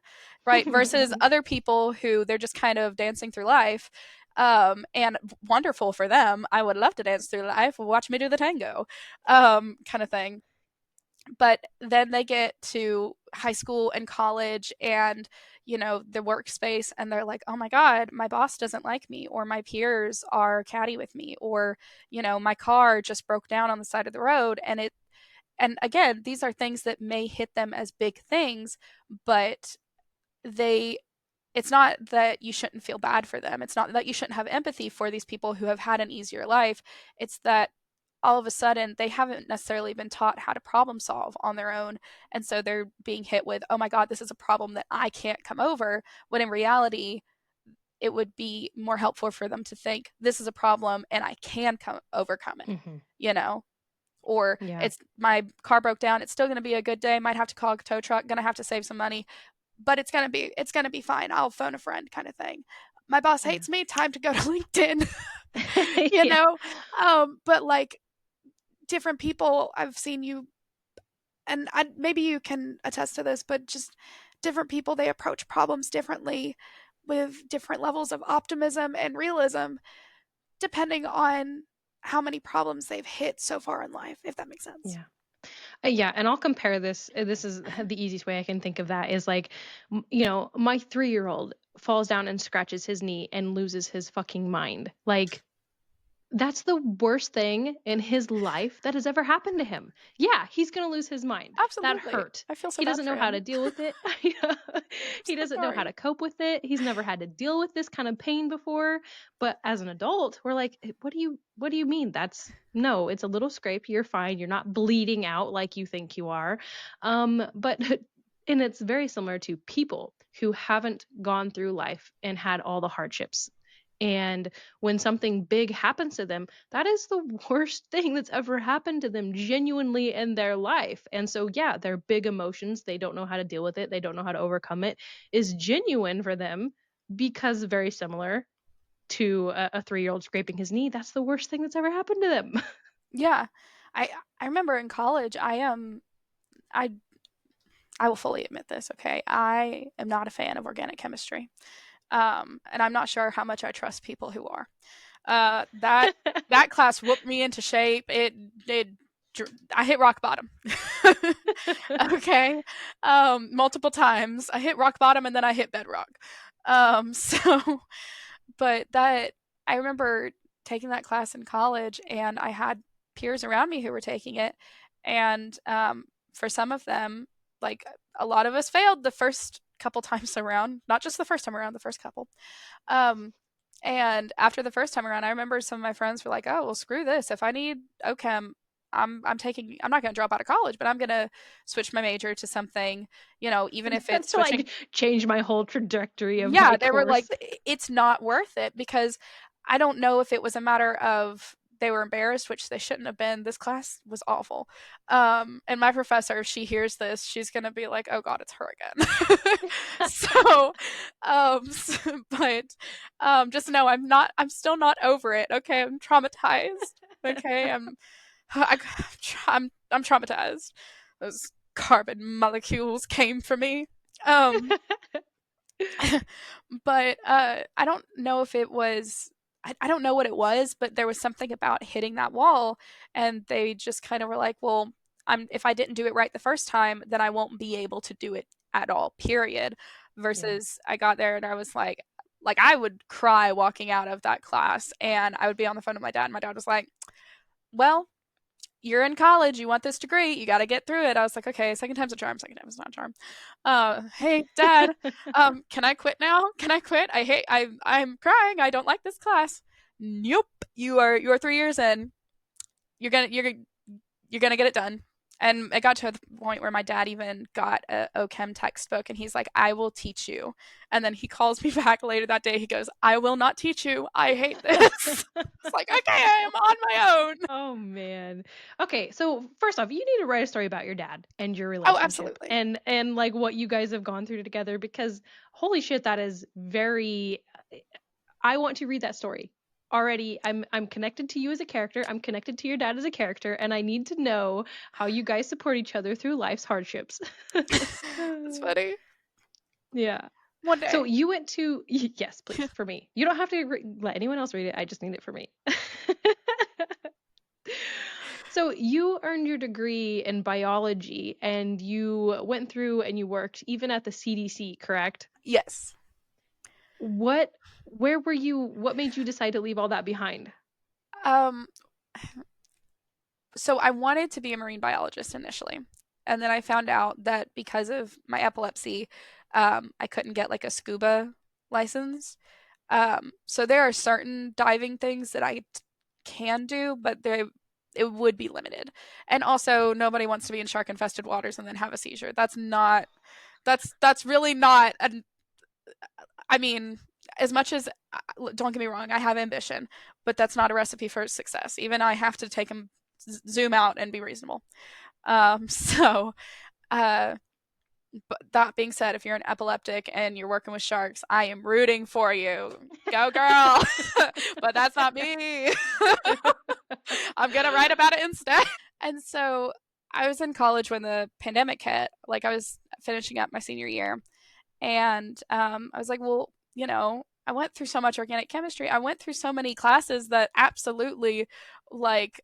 Right? Versus other people who they're just kind of dancing through life. And wonderful for them. I would love to dance through life. Watch me do the tango, kind of thing. But then they get to high school and college and the workspace, and they're like, "Oh my god, my boss doesn't like me, or my peers are catty with me, or my car just broke down on the side of the road." And again, these are things that may hit them as big things, but they it's not that you shouldn't feel bad for them. It's not that you shouldn't have empathy for these people who have had an easier life. It's that all of a sudden they haven't necessarily been taught how to problem solve on their own. And so they're being hit with, "Oh my God, this is a problem that I can't come over." When in reality, it would be more helpful for them to think, "This is a problem and I can overcome it." Hmm. You know? Or Yeah. it's my car broke down. It's still going to be a good day. Might have to call a tow truck. Going to have to save some money, but it's gonna be fine. I'll phone a friend, kind of thing. My boss Yeah. hates me. Time to go to LinkedIn. you Yeah. know, but like different people I've seen you, and maybe you can attest to this, but just different people, they approach problems differently with different levels of optimism and realism depending on how many problems they've hit so far in life, if that makes sense. Yeah. Yeah, and I'll compare this. This is the easiest way I can think of that is like, my 3-year-old falls down and scratches his knee and loses his fucking mind. Like, that's the worst thing in his life that has ever happened to him. Yeah, he's gonna lose his mind. That Absolutely. hurt. I feel so He bad doesn't for know how to him. deal with it. I'm He so doesn't know how sorry. to cope with it. He's never had to deal with this kind of pain before. But as an adult, we're like, what do you mean? That's no, it's a little scrape. You're fine. You're not bleeding out like you think you are. But and it's very similar to people who haven't gone through life and had all the hardships. And when something big happens to them, that is the worst thing that's ever happened to them genuinely in their life. And so, yeah, their big emotions, they don't know how to deal with it, they don't know how to overcome it, is genuine for them because very similar to a 3-year-old scraping his knee. That's the worst thing that's ever happened to them. Yeah. I remember in college, I I will fully admit this, okay? I am not a fan of organic chemistry. And I'm not sure how much I trust people who are. That that class whooped me into shape. It I hit rock bottom. Okay, multiple times. I hit rock bottom and then I hit bedrock. So, but that I remember taking that class in college, and I had peers around me who were taking it, and for some of them, like a lot of us failed the first couple times around, not just the first time around, the first couple. Um, and after the first time around, I remember some of my friends were like, "Oh, well, screw this. If I need OChem, I'm not going to drop out of college, but I'm going to switch my major to something, even if it's That's switching." like change my whole trajectory of my Yeah, they were like, course. it's not worth it because I don't know if it was a matter of they were embarrassed, which they shouldn't have been. This class was awful. And my professor, if she hears this, she's gonna be like, "Oh God, it's her again." So, but just know I'm still not over it. Okay, I'm traumatized. Okay, I, I'm traumatized. Those carbon molecules came for me. Um, but I don't know if it was. I don't know what it was, but there was something about hitting that wall, and they just kind of were like, "Well, if I didn't do it right the first time, then I won't be able to do it at all." Period. Yeah. Versus, I got there and I was like I would cry walking out of that class, and I would be on the phone with my dad, and my dad was like, "Well, you're in college, you want this degree, you got to get through it." I was like, okay, second time's a charm, second time is not a charm. Hey, dad, can I quit now? Can I quit? I'm crying. I don't like this class. Nope. You are 3 years in. You're gonna get it done. And it got to the point where my dad even got a OChem textbook, and he's like, "I will teach you." And then he calls me back later that day. He goes, "I will not teach you. I hate this." It's like, okay, I am on my own. Oh man. Okay, so first off, you need to write a story about your dad and your Oh, relationship absolutely. and like what you guys have gone through together because holy shit, that is very I want to read that story. Already I'm connected to you as a character. I'm connected to your dad as a character and I need to know how you guys support each other through life's hardships. That's funny. Yeah. One So day. you went to yes, please, for me. You don't have to let anyone else read it. I just need it for me. So you earned your degree in biology and you went through and you worked even at the CDC, correct? Yes. What where were you what made you decide to leave all that behind? Um, so I wanted to be a marine biologist initially. And then I found out that because of my epilepsy, I couldn't get like a scuba license. So there are certain diving things that can do, but it would be limited. And also, nobody wants to be in shark infested waters and then have a seizure. That's really not an I mean, as much as don't get me wrong, I have ambition, but that's not a recipe for success. Even I have to take them zoom out and be reasonable. So, uh, but that being said, if you're an epileptic and you're working with sharks, I am rooting for you. Go, girl. But that's not me. I'm gonna write about it instead. And so I was in college when the pandemic hit. Like I was finishing up my senior year. And I was like, well, I went through so much organic chemistry. I went through so many classes that like,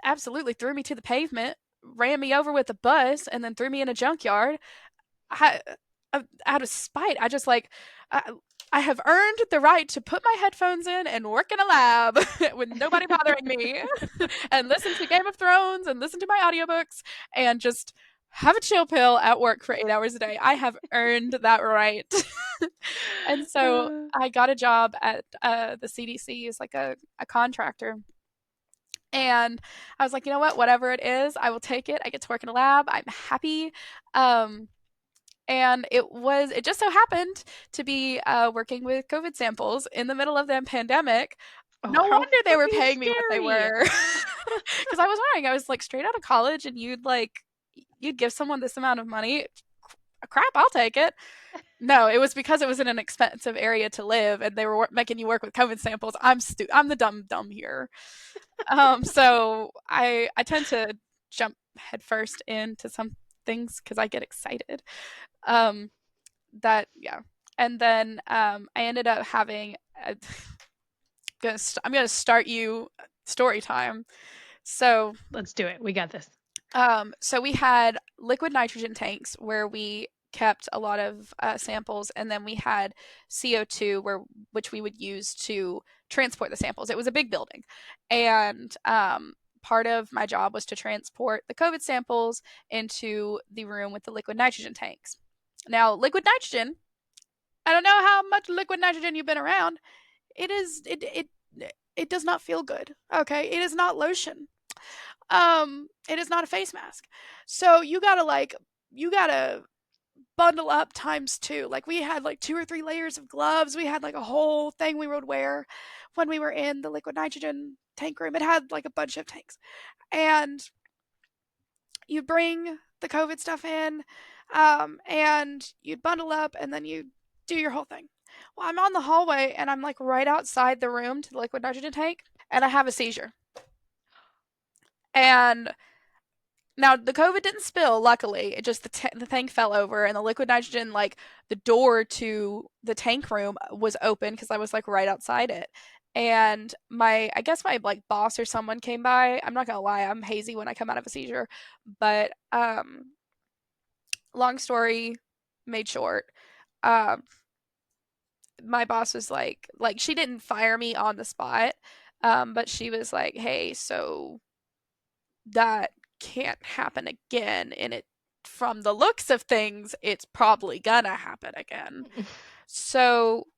absolutely threw me to the pavement, ran me over with a bus, and then threw me in a junkyard. I, Out of spite, I just like, I, I have earned the right to put my headphones in and work in a lab with nobody bothering me and listen to Game of Thrones and listen to my audiobooks and just have a chill pill at work for 8 hours a day. I have earned that right. And so Uh, I got a job at the CDC as like a contractor. And I was like, you know what? Whatever it is, I will take it. I get to work in a lab. I'm happy. Um, and it just so happened to be working with COVID samples in the middle of the pandemic. oh, No how wonder they were freaking paying me what they scary. were. Because I was like straight out of college, and you'd give someone this amount of money. Crap, I'll take it. No, it was because it was in an expensive area to live, and they were making you work with COVID samples. I'm the dumb here. So I tend to jump headfirst into some things because I get excited. Um, that yeah, and then I ended up having. I'm gonna start you story time. So Let's do it. We got this. so we had liquid nitrogen tanks where we kept a lot of samples, and then we had CO2 which we would use to transport the samples. It was a big building, and part of my job was to transport the COVID samples into the room with the liquid nitrogen tanks. Now, liquid nitrogen. I don't know how much liquid nitrogen you've been around. It does not feel good. Okay, it is not lotion. It is not a face mask. So you gotta bundle up times two. Like we had like 2 or 3 layers of gloves. We had like a whole thing we would wear when we were in the liquid nitrogen tank room. It had like a bunch of tanks. And you'd bring the COVID stuff in, and you'd bundle up and then you do your whole thing. Well, I'm on the hallway and I'm like right outside the room to the liquid nitrogen tank, and I have a seizure. And now the COVID didn't spill, luckily. It just the tank fell over, and the liquid nitrogen, like the door to the tank room was open because I was like right outside it. And I guess my like boss or someone came by. I'm not gonna lie, I'm hazy when I come out of a seizure, but long story made short, um, my boss was like she didn't fire me on the spot, but she was like, "Hey, so that can't happen again, and it from the looks of things, it's probably gonna happen again." So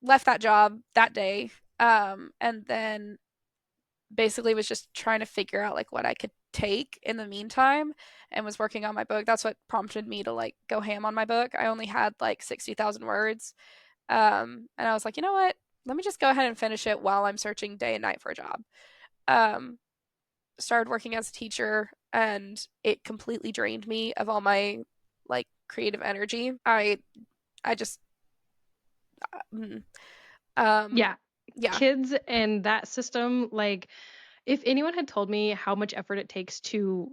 left that job that day, and then basically was just trying to figure out like what I could take in the meantime and was working on my book. That's what prompted me to like go ham on my book. I only had like 60,000 words. And I was like, you know what? Let me just go ahead and finish it while I'm searching day and night for a job. Um, Started working as a teacher, and it completely drained me of all my like creative energy. I just mm, um Yeah. yeah. Kids and that system, like, if anyone had told me how much effort it takes to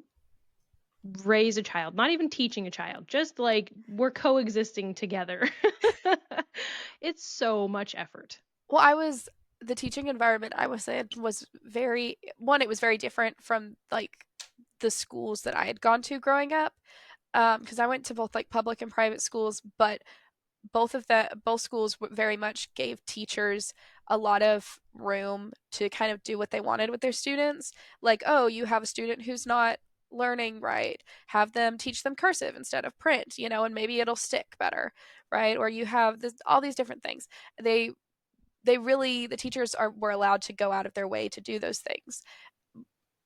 raise a child, not even teaching a child, just like we're coexisting together, it's so much effort. Well, the teaching environment I was in was very one, it was very different from like the schools that I had gone to growing up. Because I went to both like public and private schools, but both schools very much gave teachers a lot of room to kind of do what they wanted with their students. Like, oh, you have a student who's not learning right, have them teach them cursive instead of print, and maybe it'll stick better, right? Or you have all these different things. The teachers were allowed to go out of their way to do those things.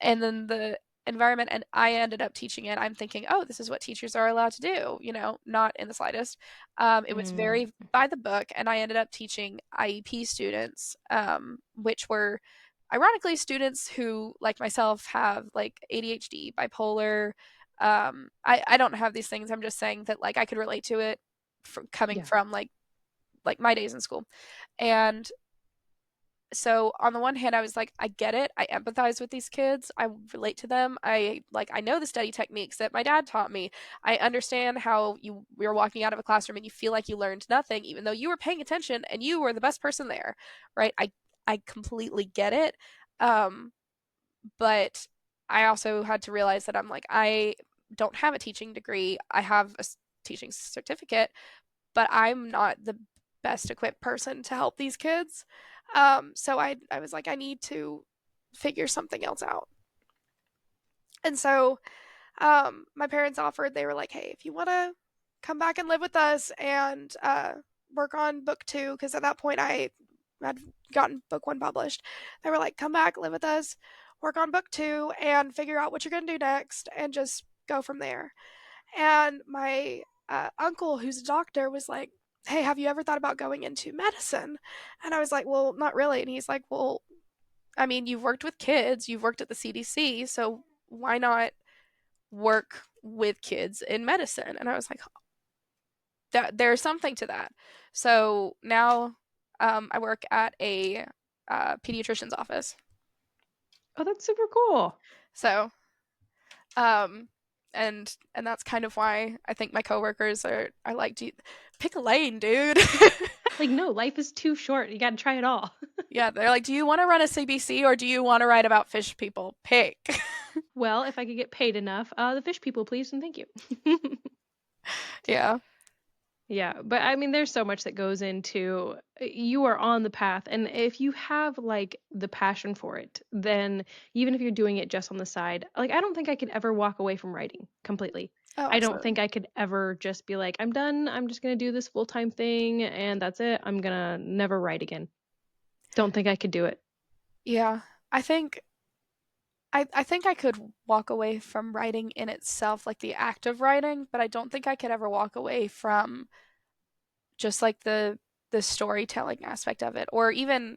And then the environment, and I ended up teaching it, I'm thinking, oh, this is what teachers are allowed to do, not in the slightest. It was Mm, very by the book, and I ended up teaching IEP students, which were ironically students who like myself have like ADHD, bipolar. I don't have these things. I'm just saying that like I could relate to it from coming yeah. from like my days in school. And So on the one hand, I was like, I get it. I empathize with these kids. I relate to them. I know the study techniques that my dad taught me. I understand how you're walking out of a classroom and you feel like you learned nothing, even though you were paying attention and you were the best person there, right? I completely get it. Um, but I also had to realize that I'm like, I don't have a teaching degree. I have a teaching certificate, but I'm not the best equipped person to help these kids. So I was like, I need to figure something else out. And so my parents offered, they were like, hey, if you want to come back and live with us and work on book two, because at that point I had gotten book one published, they were like, come back, live with us, work on book two, and figure out what you're going to do next and just go from there. And my uncle, who's a doctor, was like, hey, have you ever thought about going into medicine? And I was like, well, not really. And he's like, well, I mean, you've worked with kids, you've worked at the CDC, so why not work with kids in medicine? And I was like, that there's something to that. So now I work at a pediatrician's office. Oh, that's super cool. So um, and that's kind of why I think my coworkers are like, pick a lane, dude. Like, no, life is too short. You got to try it all. Yeah, they're like, do you want to run a CBC or do you want to write about fish people? Pick. Well, if I could get paid enough, the fish people, please, and thank you. Yeah. Yeah, but I mean, there's so much that goes into you are on the path, and if you have like the passion for it, then even if you're doing it just on the side, like I don't think I could ever walk away from writing completely. Oh, I don't absolutely. think I could ever just be like, I'm done. I'm just gonna do this full-time thing, and that's it. I'm gonna never write again. Don't think I could do it. Yeah. I think I think I could walk away from writing in itself, like the act of writing, but I don't think I could ever walk away from just like the storytelling aspect of it, or even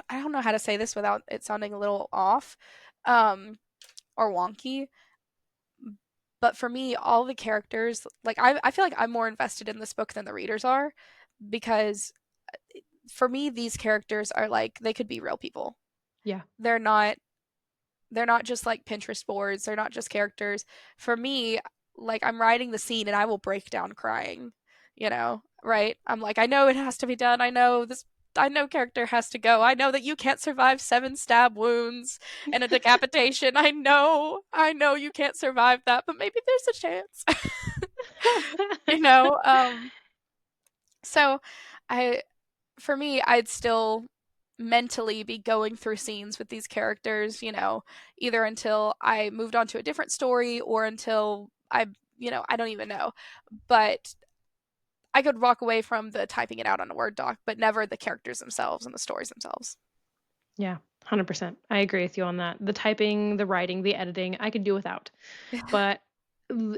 I don't know how to say this without it sounding a little off, um, or wonky. But for me, all the characters, like I feel like I'm more invested in this book than the readers are, because for me, these characters are like they could be real people. Yeah. They're not they're not just like Pinterest boards. They're not just characters. For me, like I'm writing the scene and I will break down crying, right? I'm like, I know it has to be done. I know character has to go. I know that you can't survive 7 stab wounds and a decapitation. I know you can't survive that, but maybe there's a chance. you know, um, so I for me, I'd still mentally be going through scenes with these characters, either until I moved on to a different story or until I don't even know. But I could walk away from the typing it out on a Word doc, but never the characters themselves and the stories themselves. Yeah, 100%. I agree with you on that. The typing, the writing, the editing, I could do without. But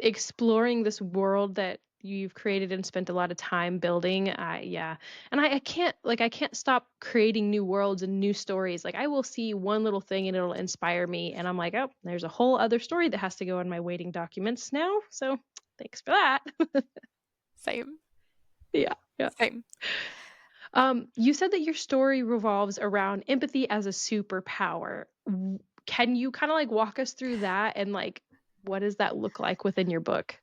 exploring this world that you've created and spent a lot of time building, yeah. And I can't like I can't stop creating new worlds and new stories. Like I will see one little thing and it'll inspire me and I'm like, "Oh, there's a whole other story that has to go in my waiting documents now." So, thanks for that. Same, Yeah. Yeah. same. You said that your story revolves around empathy as a superpower. Can you kind of like walk us through that and like what does that look like within your book?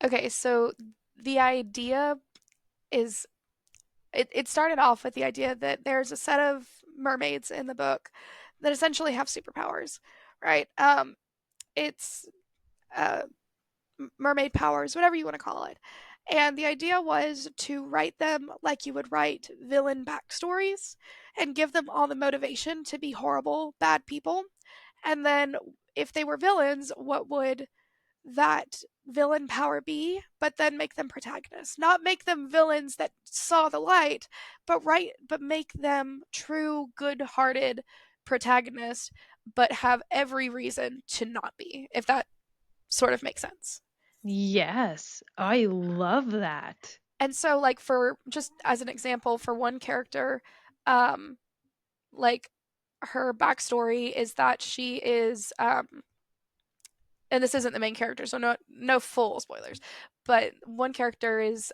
Okay, so the idea is it started off with the idea that there's a set of mermaids in the book that essentially have superpowers, right? It's uh, mermaid powers, whatever you want to call it. And the idea was to write them like you would write villain backstories and give them all the motivation to be horrible, bad people. And then if they were villains, what would that villain power be, but then make them protagonists. Not make them villains that saw the light, but make them true good-hearted protagonists, but have every reason to not be, if that sort of makes sense. Yes, I love that. And so like for just as an example for one character, um like her backstory is that she is and this isn't the main character, so no full spoilers, but one character is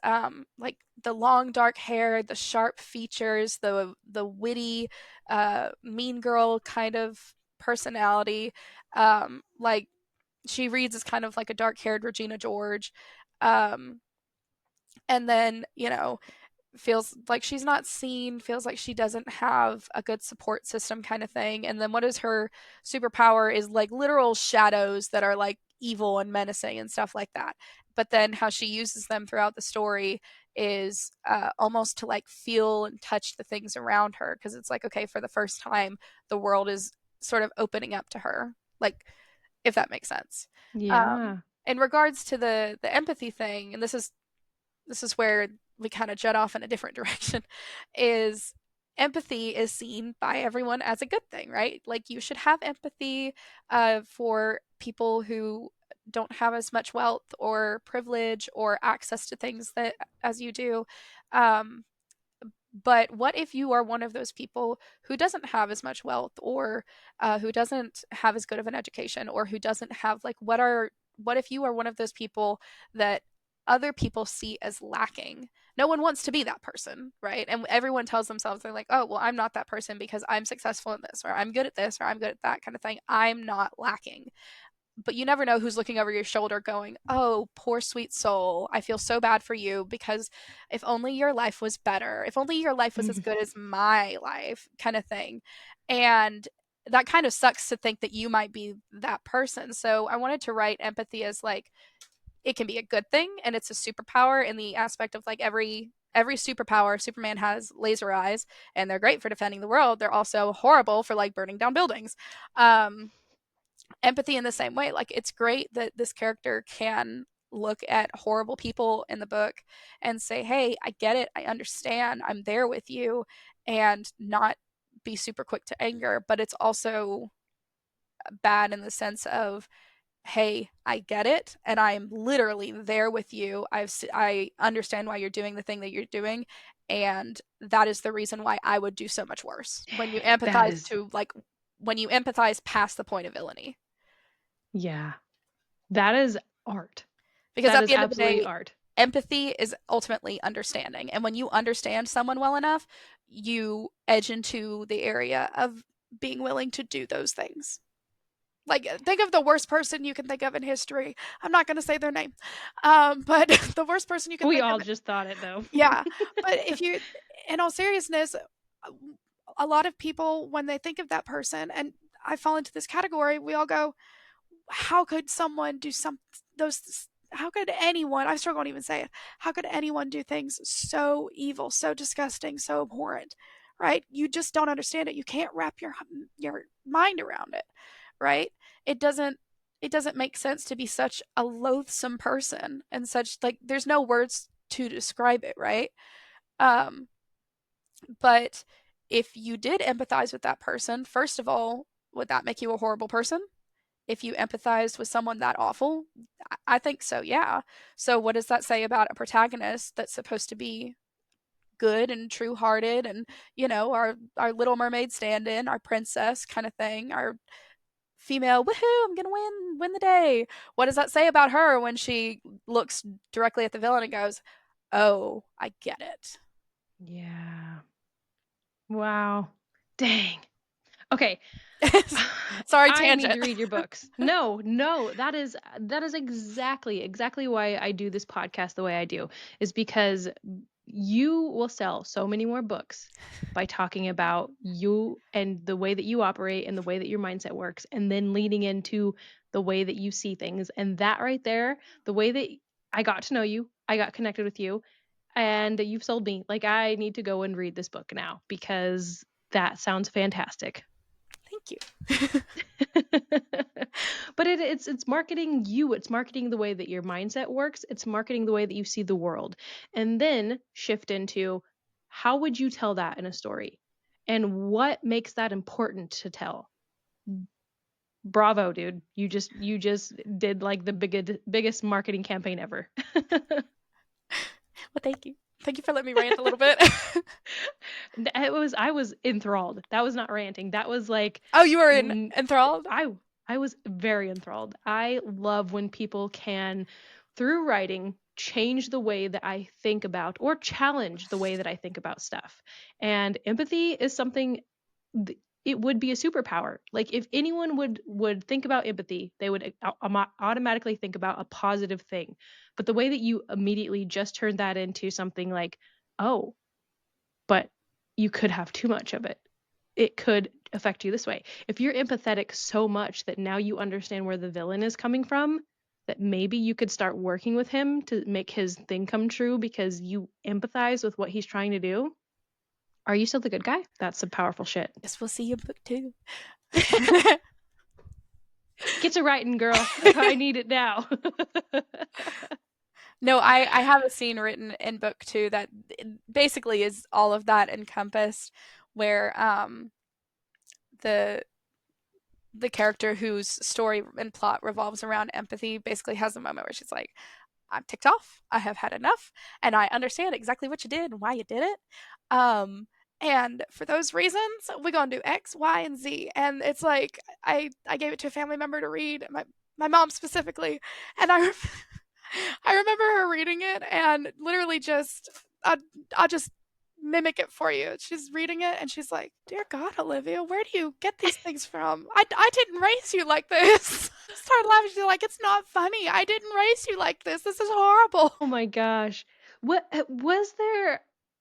like the long dark hair, the sharp features, the witty mean girl kind of personality. Like she reads as kind of like a dark haired Regina George. Um, and then, feels like she's not seen, feels like she doesn't have a good support system kind of thing. And then what is her superpower is like literal shadows that are like evil and menacing and stuff like that. But then how she uses them throughout the story is almost to like feel and touch the things around her, because it's like, okay, for the first time, the world is sort of opening up to her. Like, if that makes sense. Yeah. In regards to the empathy thing, and this is where we kind of jet off in a different direction, is empathy is seen by everyone as a good thing, right? Like you should have empathy for people who don't have as much wealth or privilege or access to things that as you do. Um, but what if you are one of those people who doesn't have as much wealth, or who doesn't have as good of an education, or who doesn't have like what if you are one of those people that other people see as lacking? No one wants to be that person, right? And everyone tells themselves, they're like, oh, well, I'm not that person because I'm successful in this, or I'm good at this, or I'm good at that kind of thing. I'm not lacking. But you never know who's looking over your shoulder going, oh, poor sweet soul, I feel so bad for you, because if only your life was better, if only your life was as good as my life, kind of thing. And that kind of sucks to think that you might be that person. So I wanted to write empathy as like, it can be a good thing, and it's a superpower in the aspect of like every superpower. Superman has laser eyes, and they're great for defending the world. They're also horrible for like burning down buildings. um Empathy in the same way. Like it's great that this character can look at horrible people in the book and say, "Hey, I get it. I understand. I'm there with you," and not be super quick to anger. But it's also bad in the sense of, "Hey, I get it, and I'm literally there with you. I understand why you're doing the thing that you're doing, and that is the reason why I would do so much worse." That is, When you empathize past the point of villainy. yeah. That is art. Because That at is the end of the absolutely day, art. empathy is ultimately understanding. And when you understand someone well enough, you edge into the area of being willing to do those things. Like, think of the worst person you can think of in history. I'm not going to say their name, but the worst person you can We think all of. just thought it though. Yeah. But if you, in all seriousness, a lot of people, when they think of that person, and I fall into this category, we all go, how could someone do some those how could anyone, I struggle to even say it, how could anyone do things so evil, so disgusting, so abhorrent, right? You just don't understand it. You can't wrap your mind around it, right? It doesn't it doesn't make sense to be such a loathsome person, and such like there's no words to describe it, right? um but if you did empathize with that person, first of all, would that make you a horrible person? If you empathized with someone that awful? I think so, yeah. So what does that say about a protagonist that's supposed to be good and true hearted, and our Little Mermaid stand in, our princess kind of thing, our female, woohoo, I'm gonna win the day. What does that say about her when she looks directly at the villain and goes, oh, I get it? Yeah. Wow. Dang. Okay. Sorry, I need tangent. to read your books. No, no, that is exactly why I do this podcast the way I do, is because you will sell so many more books by talking about you and the way that you operate and the way that your mindset works, and then leading into the way that you see things. And that right there, the way that I got to know you, I got connected with you, and you've sold me. Like I need to go and read this book now because that sounds fantastic. Thank you. But it's marketing you, it's marketing the way that your mindset works, it's marketing the way that you see the world, and then shift into how would you tell that in a story, and what makes that important to tell. Bravo, dude. You just did like the biggest marketing campaign ever. Well, thank you. Thank you for letting me rant a little bit. I was enthralled. That was not ranting. That was like Oh, you were mm, enthralled? I was very enthralled. I love when people can, through writing, change the way that I think about or challenge the way that I think about stuff. And empathy is something it would be a superpower. Like if anyone would think about empathy, they would automatically think about a positive thing. But the way that you immediately just turned that into something like, "Oh, but you could have too much of it. It could affect you this way." If you're empathetic so much that now you understand where the villain is coming from, that maybe you could start working with him to make his thing come true because you empathize with what he's trying to do. Are you still the good guy? That's some powerful shit. Guess we'll see in book 2. Get to writing, girl. I need it now. No, I have a scene written in book 2 that basically is all of that encompassed, where the the character whose story and plot revolves around empathy basically has a moment where she's like, I'm ticked off. I have had enough, and I understand exactly what you did and why you did it. And for those reasons, we're gonna do X, Y, and Z. And it's like I gave it to a family member to read, my mom specifically, and I remember her reading it and literally just I'll just mimic it for you. She's reading it and she's like, "Dear God, Olivia, where do you get these things from? I didn't raise you like this." Started laughing. She's like, "It's not funny. I didn't raise you like this. This is horrible." Oh my gosh. What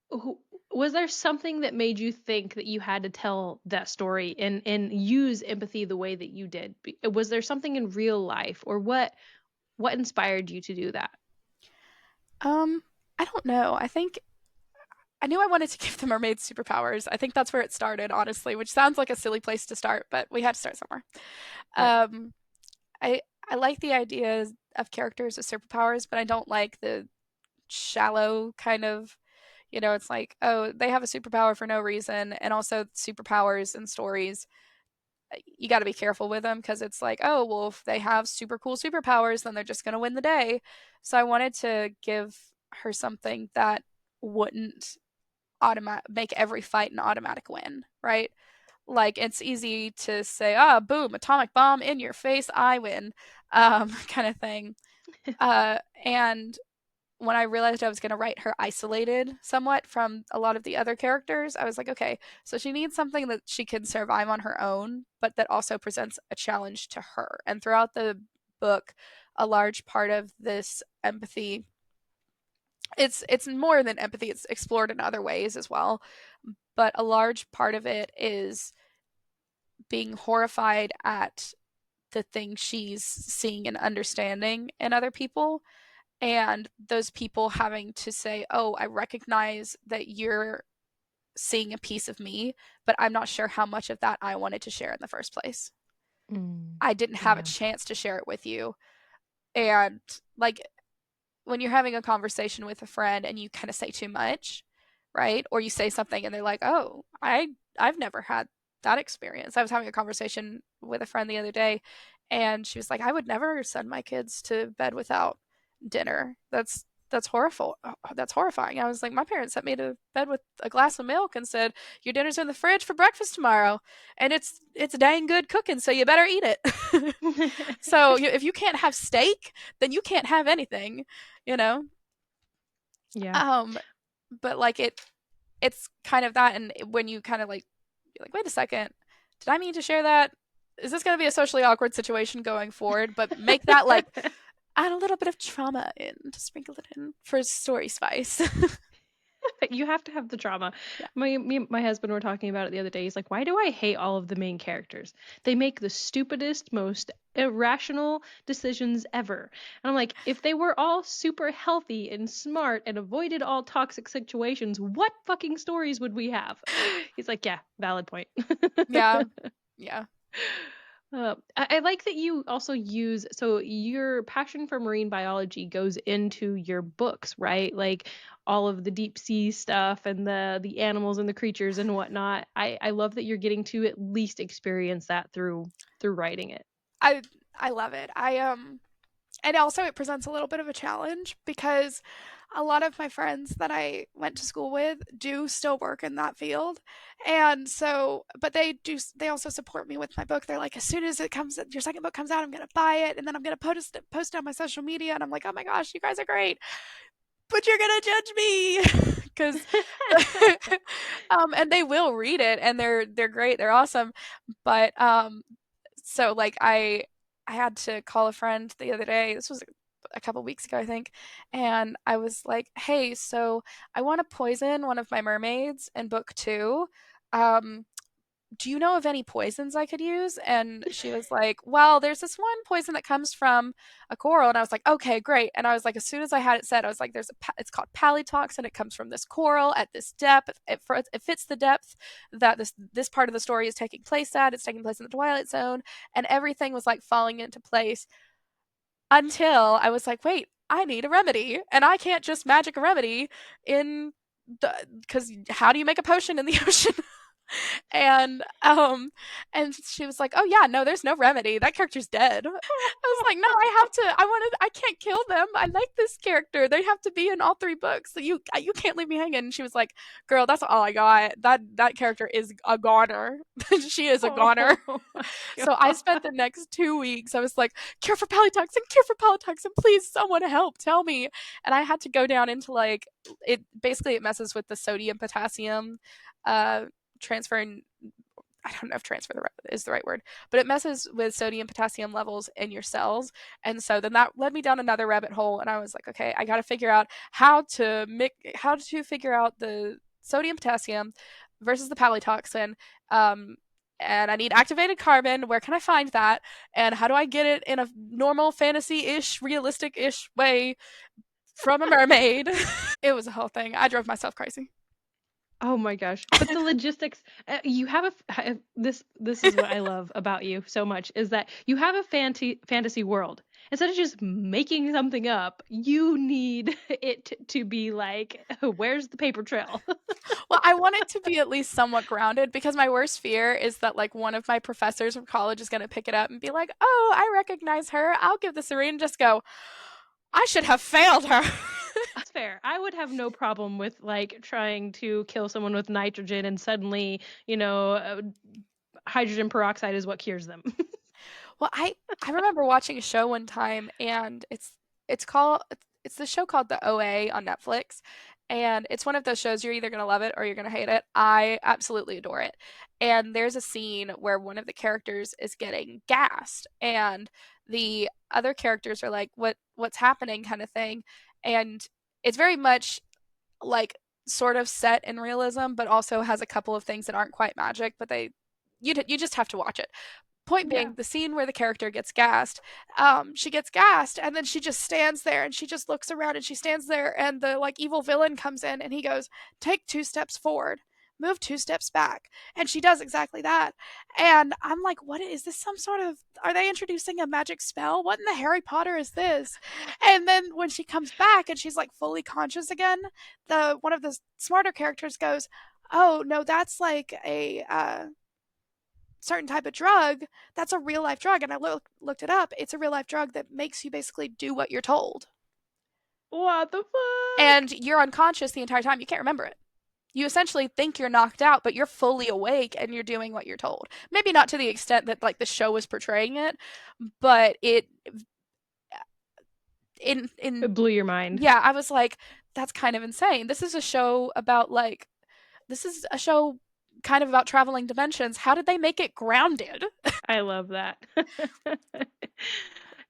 who was there something that made you think that you had to tell that story and use empathy the way that you did? Was there something in real life or what inspired you to do that? Um, I don't know. I think I knew I wanted to give the mermaids superpowers. I think that's where it started, honestly, which sounds like a silly place to start, but we had to start somewhere. Right. Um, I like the idea of characters with superpowers, but I don't like the shallow kind of, it's like, oh, they have a superpower for no reason. And also superpowers and stories, you got to be careful with them because it's like, oh, well, if they have super cool superpowers, then they're just going to win the day. So I wanted to give her something that wouldn't make every fight an automatic win, right? Like it's easy to say, ah, boom, atomic bomb in your face, I win, kind of thing. And when I realized I was going to write her isolated somewhat from a lot of the other characters, I was like, okay, so she needs something that she can survive on her own, but that also presents a challenge to her. And throughout the book, a large part of this empathy, it's more than empathy, it's explored in other ways as well, but a large part of it is being horrified at the things she's seeing and understanding in other people, and those people having to say, oh, I recognize that you're seeing a piece of me, but I'm not sure how much of that I wanted to share in the first place. Mm, I didn't have a yeah. chance to share it with you. And like when you're having a conversation with a friend and you kind of say too much, right? Or you say something and they're like, "Oh, I've never had that experience." I was having a conversation with a friend the other day and she was like, "I would never send my kids to bed without dinner. That's horrible. That's horrifying." I was like, "My parents sent me to bed with a glass of milk and said, 'Your dinner's in the fridge for breakfast tomorrow, and it's dang good cooking, so you better eat it.'" So if you can't have steak, then you can't have anything, you know. Yeah. Um, but like it's kind of that, and when you kind of like you're like, wait a second, did I mean to share that? Is this going to be a socially awkward situation going forward? But make that like add a little bit of trauma in to sprinkle it in for story spice. You have to have the drama. Yeah. My husband were talking about it the other day. He's like, "Why do I hate all of the main characters? They make the stupidest, most irrational decisions ever." And I'm like, "If they were all super healthy and smart and avoided all toxic situations, what fucking stories would we have?" He's like, "Yeah, valid point." Yeah. Yeah. I like that you also use so your passion for marine biology goes into your books, right? Like all of the deep sea stuff and the animals and the creatures and whatnot. I love that you're getting to at least experience that through writing it. I I love it. I And also it presents a little bit of a challenge because a lot of my friends that I went to school with do still work in that field. And so, but they also support me with my book. They're like, as soon as it comes, your second book comes out, I'm going to buy it. And then I'm going to post it on my social media. And I'm like, oh my gosh, you guys are great, but you're going to judge me. Because, and they will read it and they're great. They're awesome. But, so like I had to call a friend the other day. This was a couple weeks ago, I think, and I was like, "Hey, so I want to poison one of my mermaids in book 2. Um, do you know of any poisons I could use?" And she was like, "Well, there's this one poison that comes from a coral." And I was like, "Okay, great." And I was like, as soon as I had it said, I was like, it's called palitoxin. It comes from this coral at this depth. It fits the depth that this part of the story is taking place at. It's taking place in the Twilight Zone, and everything was like falling into place until I was like, "Wait, I need a remedy, and I can't just magic a remedy in the because how do you make a potion in the ocean?" and and she was like, "Oh yeah, no, there's no remedy. That character's dead." I was like, "No, I can't kill them. I like this character. They have to be in all 3 books. So you can't leave me hanging." And she was like, "Girl, that's all I got. That character is a goner. She is a goner." Oh my So I god. spent the next 2 weeks. I was like, cure for polytoxin, please, someone help, tell me. And I had to go down into like it. Basically, it messes with the sodium potassium uh, transferring. I don't know if is the right word, but it messes with sodium potassium levels in your cells. And so then that led me down another rabbit hole. And I was like, okay, I got to figure out how to figure out the sodium potassium versus the palytoxin. Um, and I need activated carbon. Where can I find that? And how do I get it in a normal fantasy ish, realistic ish way from a mermaid? It was a whole thing. I drove myself crazy. Oh my gosh. But the logistics, you have this is what I love about you so much is that you have a fantasy world. Instead of just making something up, you need it to be like, where's the paper trail? Well, I want it to be at least somewhat grounded because my worst fear is that like one of my professors from college is going to pick it up and be like, "Oh, I recognize her. I'll give this a read," and just go, "I should have failed her." That's fair. I would have no problem with like trying to kill someone with nitrogen and suddenly, hydrogen peroxide is what cures them. Well, I remember watching a show one time, and it's the show called The OA on Netflix, and it's one of those shows you're either gonna love it or you're gonna hate it. I absolutely adore it. And there's a scene where one of the characters is getting gassed, and the other characters are like, what's happening?" kind of thing. And it's very much like sort of set in realism, but also has a couple of things that aren't quite magic, but you just have to watch it. Point Yeah. being, the scene where the character gets gassed, she gets gassed, and then she just stands there, and she just looks around, and she stands there, and the like evil villain comes in, and he goes, "Take 2 steps forward, move 2 steps back," and she does exactly that. And I'm like, "What is this? Some sort of Are they introducing a magic spell? What in the Harry Potter is this?" And then when she comes back and she's like fully conscious again, the one of the smarter characters goes, "Oh no, that's like a certain type of drug. That's a real life drug." And I looked it up. It's a real life drug that makes you basically do what you're told. What the fuck? And you're unconscious the entire time. You can't remember it. You essentially think you're knocked out, but you're fully awake and you're doing what you're told. Maybe not to the extent that like the show was portraying it, but it in It blew your mind. yeah, I was like, that's kind of insane. This is a show kind of about traveling dimensions. How did they make it grounded? I love that.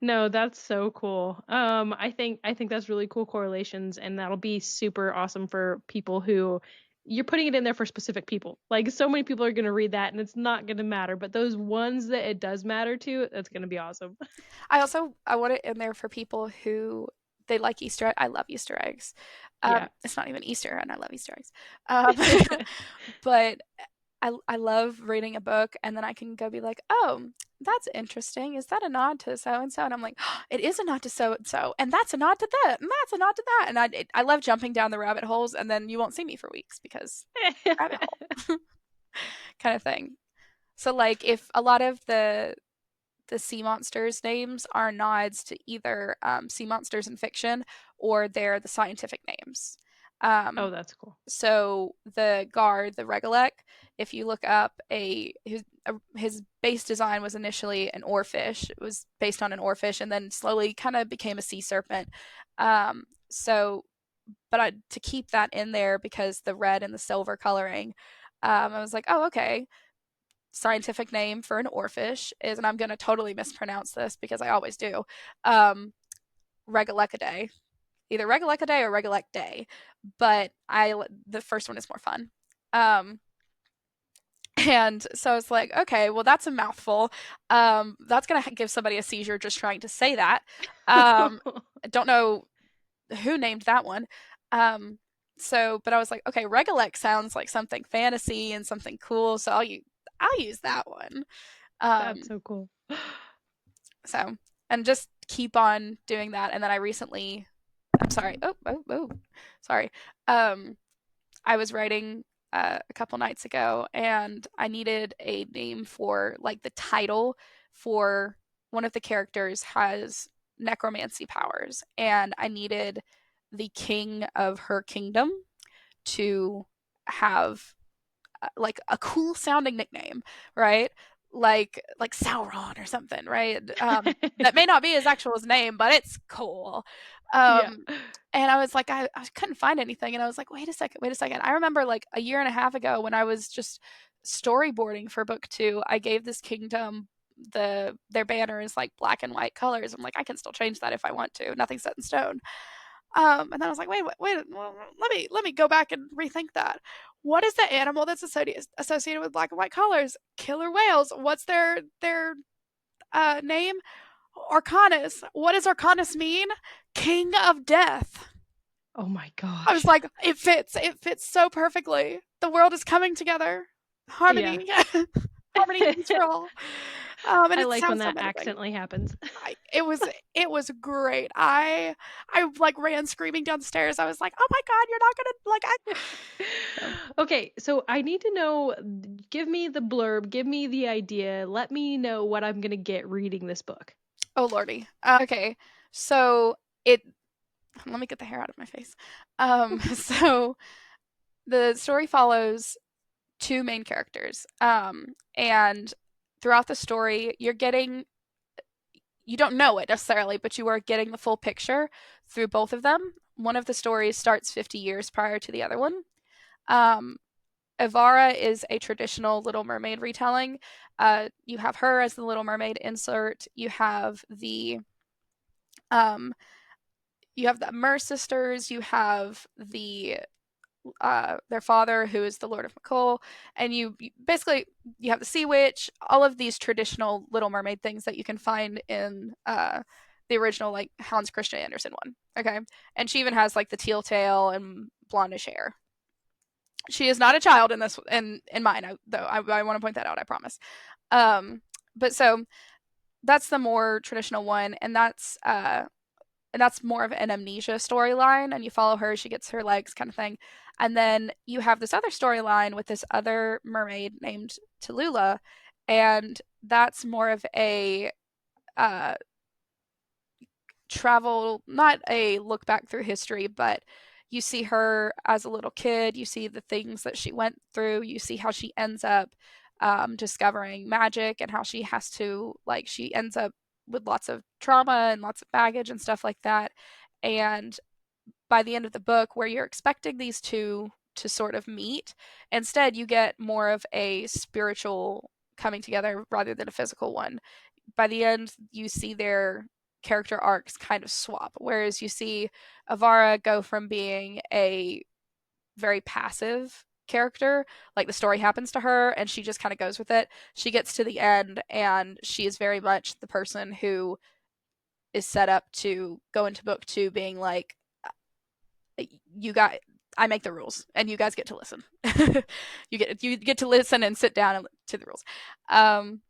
No, that's so cool. I think that's really cool correlations, and that'll be super awesome for people who you're putting it in there for specific people. Like so many people are gonna read that, and it's not gonna matter, but those ones that it does matter to, that's gonna be awesome. I want it in there for people who they like Easter egg. I love Easter eggs. Yeah. It's not even Easter, and I love Easter eggs. Um, but I love reading a book, and then I can go be like, "Oh, that's interesting. Is that a nod to so and so?" And I'm like, oh, "It is a nod to so and so, and that's a nod to that, and that's a nod to that." And I love jumping down the rabbit holes, and then you won't see me for weeks because rabbit hole kind of thing. So like if a lot of the sea monsters names are nods to either sea monsters in fiction or they're the scientific names. Oh, Um, that's cool. so the guard, the Regalek, if you look up his base design was initially an oarfish. It was based on an oarfish and then slowly kind of became a sea serpent. So, but to keep that in there because the red and the silver coloring, I was like, oh, okay. Scientific name for an oarfish is, and I'm going to totally mispronounce this because I always do, Regalekaday. Either Regalekaday or Regalekday, but the first one is more fun. Um, and so I was like, okay, well, that's a mouthful. That's going to give somebody a seizure just trying to say that. I don't know who named that one. Um, but I was like, okay, Regalek sounds like something fantasy and something cool, so I'll use that one. That's Um, so cool. so and just keep on doing that. And then I recently, I'm sorry, sorry. Um, I was writing a couple nights ago, and I needed a name for like the title for one of the characters has necromancy powers, and I needed the king of her kingdom to have like a cool sounding nickname, right? Like Sauron or something, right? That may not be his actual name, but it's cool. Yeah. Um, and I was like, I couldn't find anything, and I was like, wait a second. I remember like a year and a half ago when I was just storyboarding for book two, I gave this kingdom their banner is like black and white colors. I'm like, I can still change that if I want to. Nothing's set in stone. And then I was like, wait, well, let me go back and rethink that. What is the animal that's associated with black and white colors? Killer whales. What's their name? Arcanus. What does Arcanus mean? King of Death. Oh my I was gosh. like, it fits. It fits so perfectly. The world is coming together. Yeah. Harmony. Harmony and peace for all. And I it like when sounds so that menacing. accidentally happens. It was great. I like ran screaming downstairs. I was like, "Oh my god, you're not gonna like I." So, Okay, so I need to know, give me the blurb, give me the idea, let me know what I'm gonna get reading this book. oh lordy. Okay, so it. Let me get the hair out of my face. So the story follows two main characters. And throughout the story, you don't know it necessarily, but you are getting the full picture through both of them. One of the stories starts 50 years prior to the other one. Um, Ivara is a traditional Little Mermaid retelling. You have her as the Little Mermaid insert. Um, you have the Mer sisters. You have their father, who is the Lord of McColl, and you basically you have the Sea Witch. All of these traditional Little Mermaid things that you can find in the original like Hans Christian Andersen one. Okay, and she even has like the teal tail and blondish hair. She is not a child in this in mine, though. I want to point that out. I promise. Um, but so that's the more traditional one, and that's more of an amnesia storyline. And you follow her; she gets her legs, kind of thing. And then you have this other storyline with this other mermaid named Tallulah, and that's more of a uh, travel, not a look back through history, but you see her as a little kid, you see the things that she went through, you see how she ends up discovering magic and how she has to, like, she ends up with lots of trauma and lots of baggage and stuff like that. And by the end of the book, where you're expecting these two to sort of meet, instead you get more of a spiritual coming together rather than a physical one. By the end, you see their character arcs kind of swap, whereas you see Avara go from being a very passive character, like the story happens to her and she just kind of goes with it. She gets to the end and she is very much the person who is set up to go into book two being like, you got I make the rules and you guys get to listen. You get to listen and sit down to the rules. Um,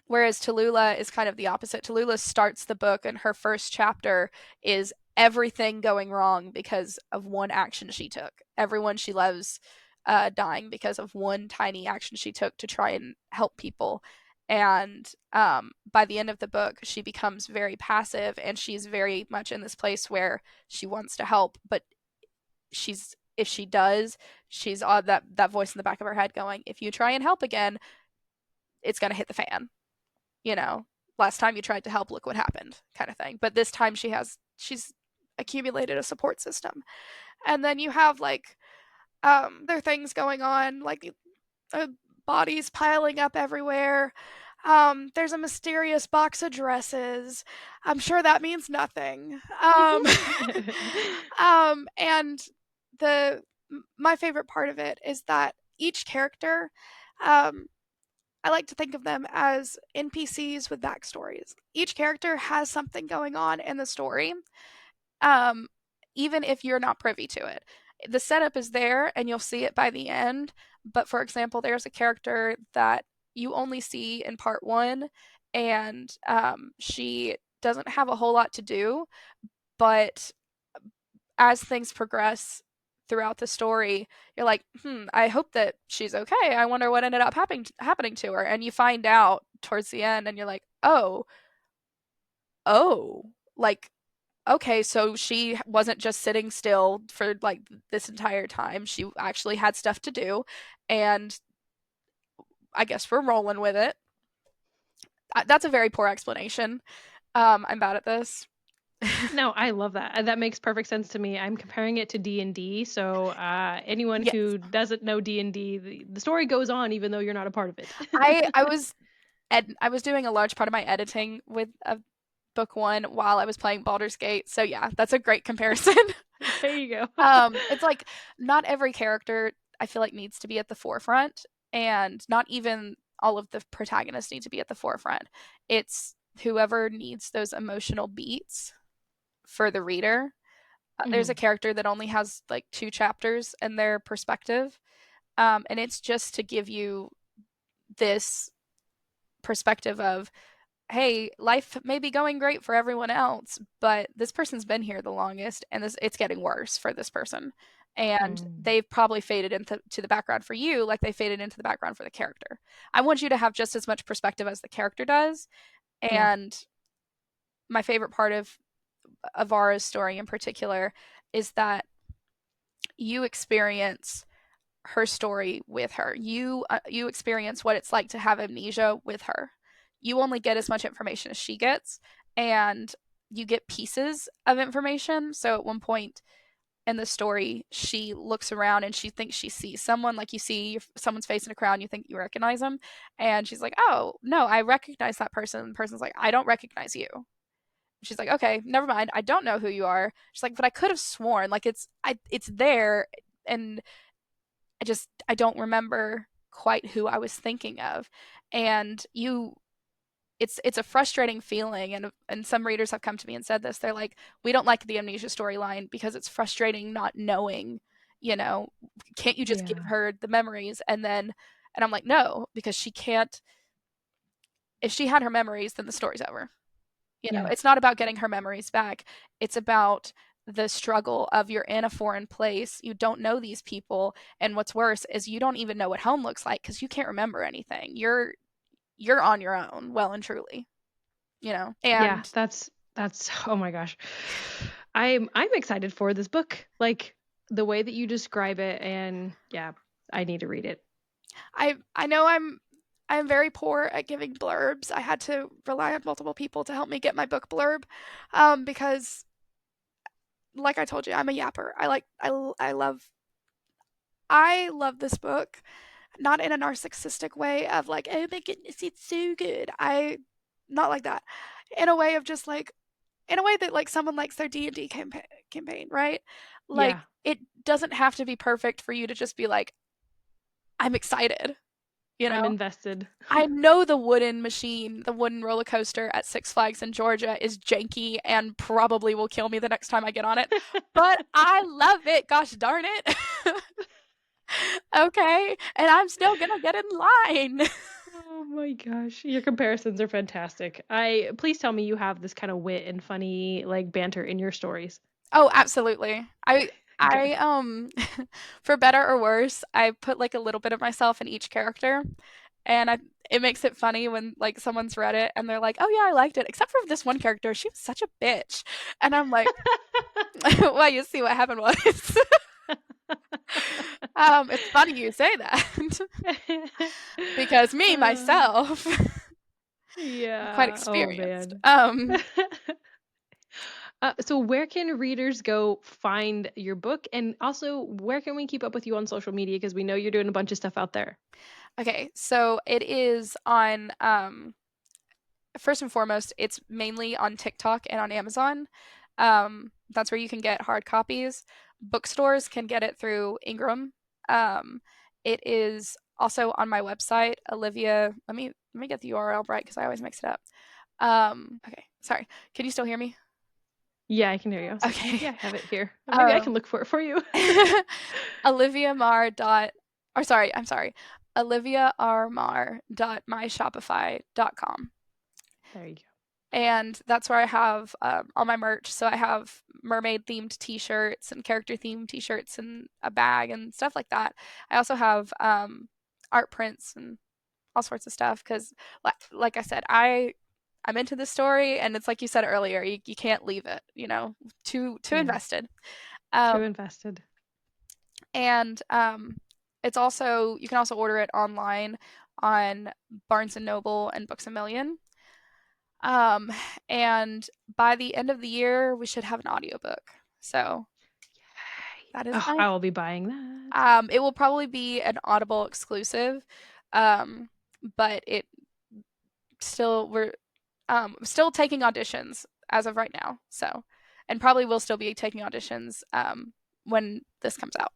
Whereas Tallulah is kind of the opposite. Tallulah starts the book, and her first chapter is everything going wrong because of one action she took. Everyone she loves dying because of one tiny action she took to try and help people. And by the end of the book, she becomes very passive, and she's very much in this place where she wants to help, but she's if she does, she's on that voice in the back of her head going, if you try and help again, it's going to hit the fan, you know. Last time you tried to help, look what happened, kind of thing. But this time she's accumulated a support system. And then you have like there are things going on like uh, bodies piling up everywhere. There's a mysterious box of dresses. I'm sure that means nothing. And the my favorite part of it is that each character, um, I like to think of them as NPCs with backstories. Each character has something going on in the story, um, even if you're not privy to it. The setup is there and you'll see it by the end. But for example, there's a character that you only see in part one, and she doesn't have a whole lot to do. But as things progress throughout the story, you're like, I hope that she's okay. I wonder what ended up happening to her. And you find out towards the end, and you're like, oh, like okay, so she wasn't just sitting still for like this entire time. She actually had stuff to do, and I guess we're rolling with it. That's a very poor explanation. I'm bad at this. No, I love that. That makes perfect sense to me. I'm comparing it to D&D, so anyone Yes, who doesn't know D&D, the story goes on even though you're not a part of it. I was doing a large part of my editing with book one while I was playing Baldur's Gate. So yeah, that's a great comparison. There you go. It's like not every character I feel like needs to be at the forefront, and not even all of the protagonists need to be at the forefront. It's whoever needs those emotional beats for the reader. There's a Mhm. character that only has like two chapters in their perspective, and it's just to give you this perspective of, hey, life may be going great for everyone else, but this person's been here the longest, and it's getting worse for this person. And Mm. they've probably faded into the background for you, like they faded into the background for the character. I want you to have just as much perspective as the character does. Yeah. And my favorite part of Avara's story in particular is that you experience her story with her. You experience what it's like to have amnesia with her. You only get as much information as she gets, and you get pieces of information. So at one point in the story, she looks around and she thinks she sees someone, like you see someone's face in a crowd and you think you recognize them, and she's like, "Oh, no, I recognize that person." And the person's like, "I don't recognize you." She's like, "Okay, never mind. I don't know who you are." She's like, "But I could have sworn like it's there, and I don't remember quite who I was thinking of." And it's a frustrating feeling, and some readers have come to me and said this. They're like, "We don't like the amnesia storyline because it's frustrating not knowing, you know, can't you just give Yeah. her the memories?" And I'm like, "No, because she can't. If she had her memories, then the story's over." Yeah. It's not about getting her memories back. It's about the struggle of you're in a foreign place, you don't know these people, and what's worse is you don't even know what home looks like because you can't remember anything. You're on your own, well and truly, Yeah, and that's oh my gosh. I'm excited for this book. Like the way that you describe it, and yeah, I need to read it. I know I'm very poor at giving blurbs. I had to rely on multiple people to help me get my book blurb, because like I told you, I'm a yapper. I love this book, not in a narcissistic way of like, oh my goodness, it's so good. I Not like that. In a way of just like, in a way that like someone likes their D&D campaign, right? Like Yeah, it doesn't have to be perfect for you to just be like, I'm excited, you I'm know. invested. I know the wooden machine, the wooden roller coaster at Six Flags in Georgia is janky and probably will kill me the next time I get on it, but I love it. Gosh darn it. Okay, and I'm still gonna get in line. Oh my gosh, your comparisons are fantastic. I please tell me you have this kind of wit and funny like banter in your stories. Oh, absolutely. Good. For better or worse, I put like a little bit of myself in each character, and it makes it funny when like someone's read it and they're like, "Oh yeah, I liked it," except for this one character. She was such a bitch, and I'm like, "Well, you see what happened was." It's funny you say that because me Uh, myself, I'm quite yeah. Oh experienced. man. So where can readers go find your book, and also where can we keep up with you on social media, because we know you're doing a bunch of stuff out there? Okay, so it is on first and foremost, it's mainly on TikTok and on Amazon. That's where you can get hard copies. Bookstores can get it through Ingram. Um, it is also on my website, Alivia. Let me get the URL right because I always mix it up. Okay, sorry. Can you still hear me? Yeah, I can hear you. I was like, Okay. maybe I have it here. Maybe I can Um, look for it for you. Olivia Mar dot or sorry, I'm sorry. Olivia R Mar dot myshopify.com. There you go. And that's where I have all my merch. So I have mermaid themed T-shirts and character themed T-shirts and a bag and stuff like that. I also have art prints and all sorts of stuff because, like I said, I'm into this story, and it's like you said earlier, you can't leave it. Too Yeah. invested. Too Um, invested. and it's also you can also order it online on Barnes and Noble and Books a Million. Um, and by the end of the year, we should have an audiobook. So Yay. that is Oh, nice. I will be buying that. It will probably be an Audible exclusive, um, but it still we're still taking auditions as of right now. So, and probably will still be taking auditions when this comes out.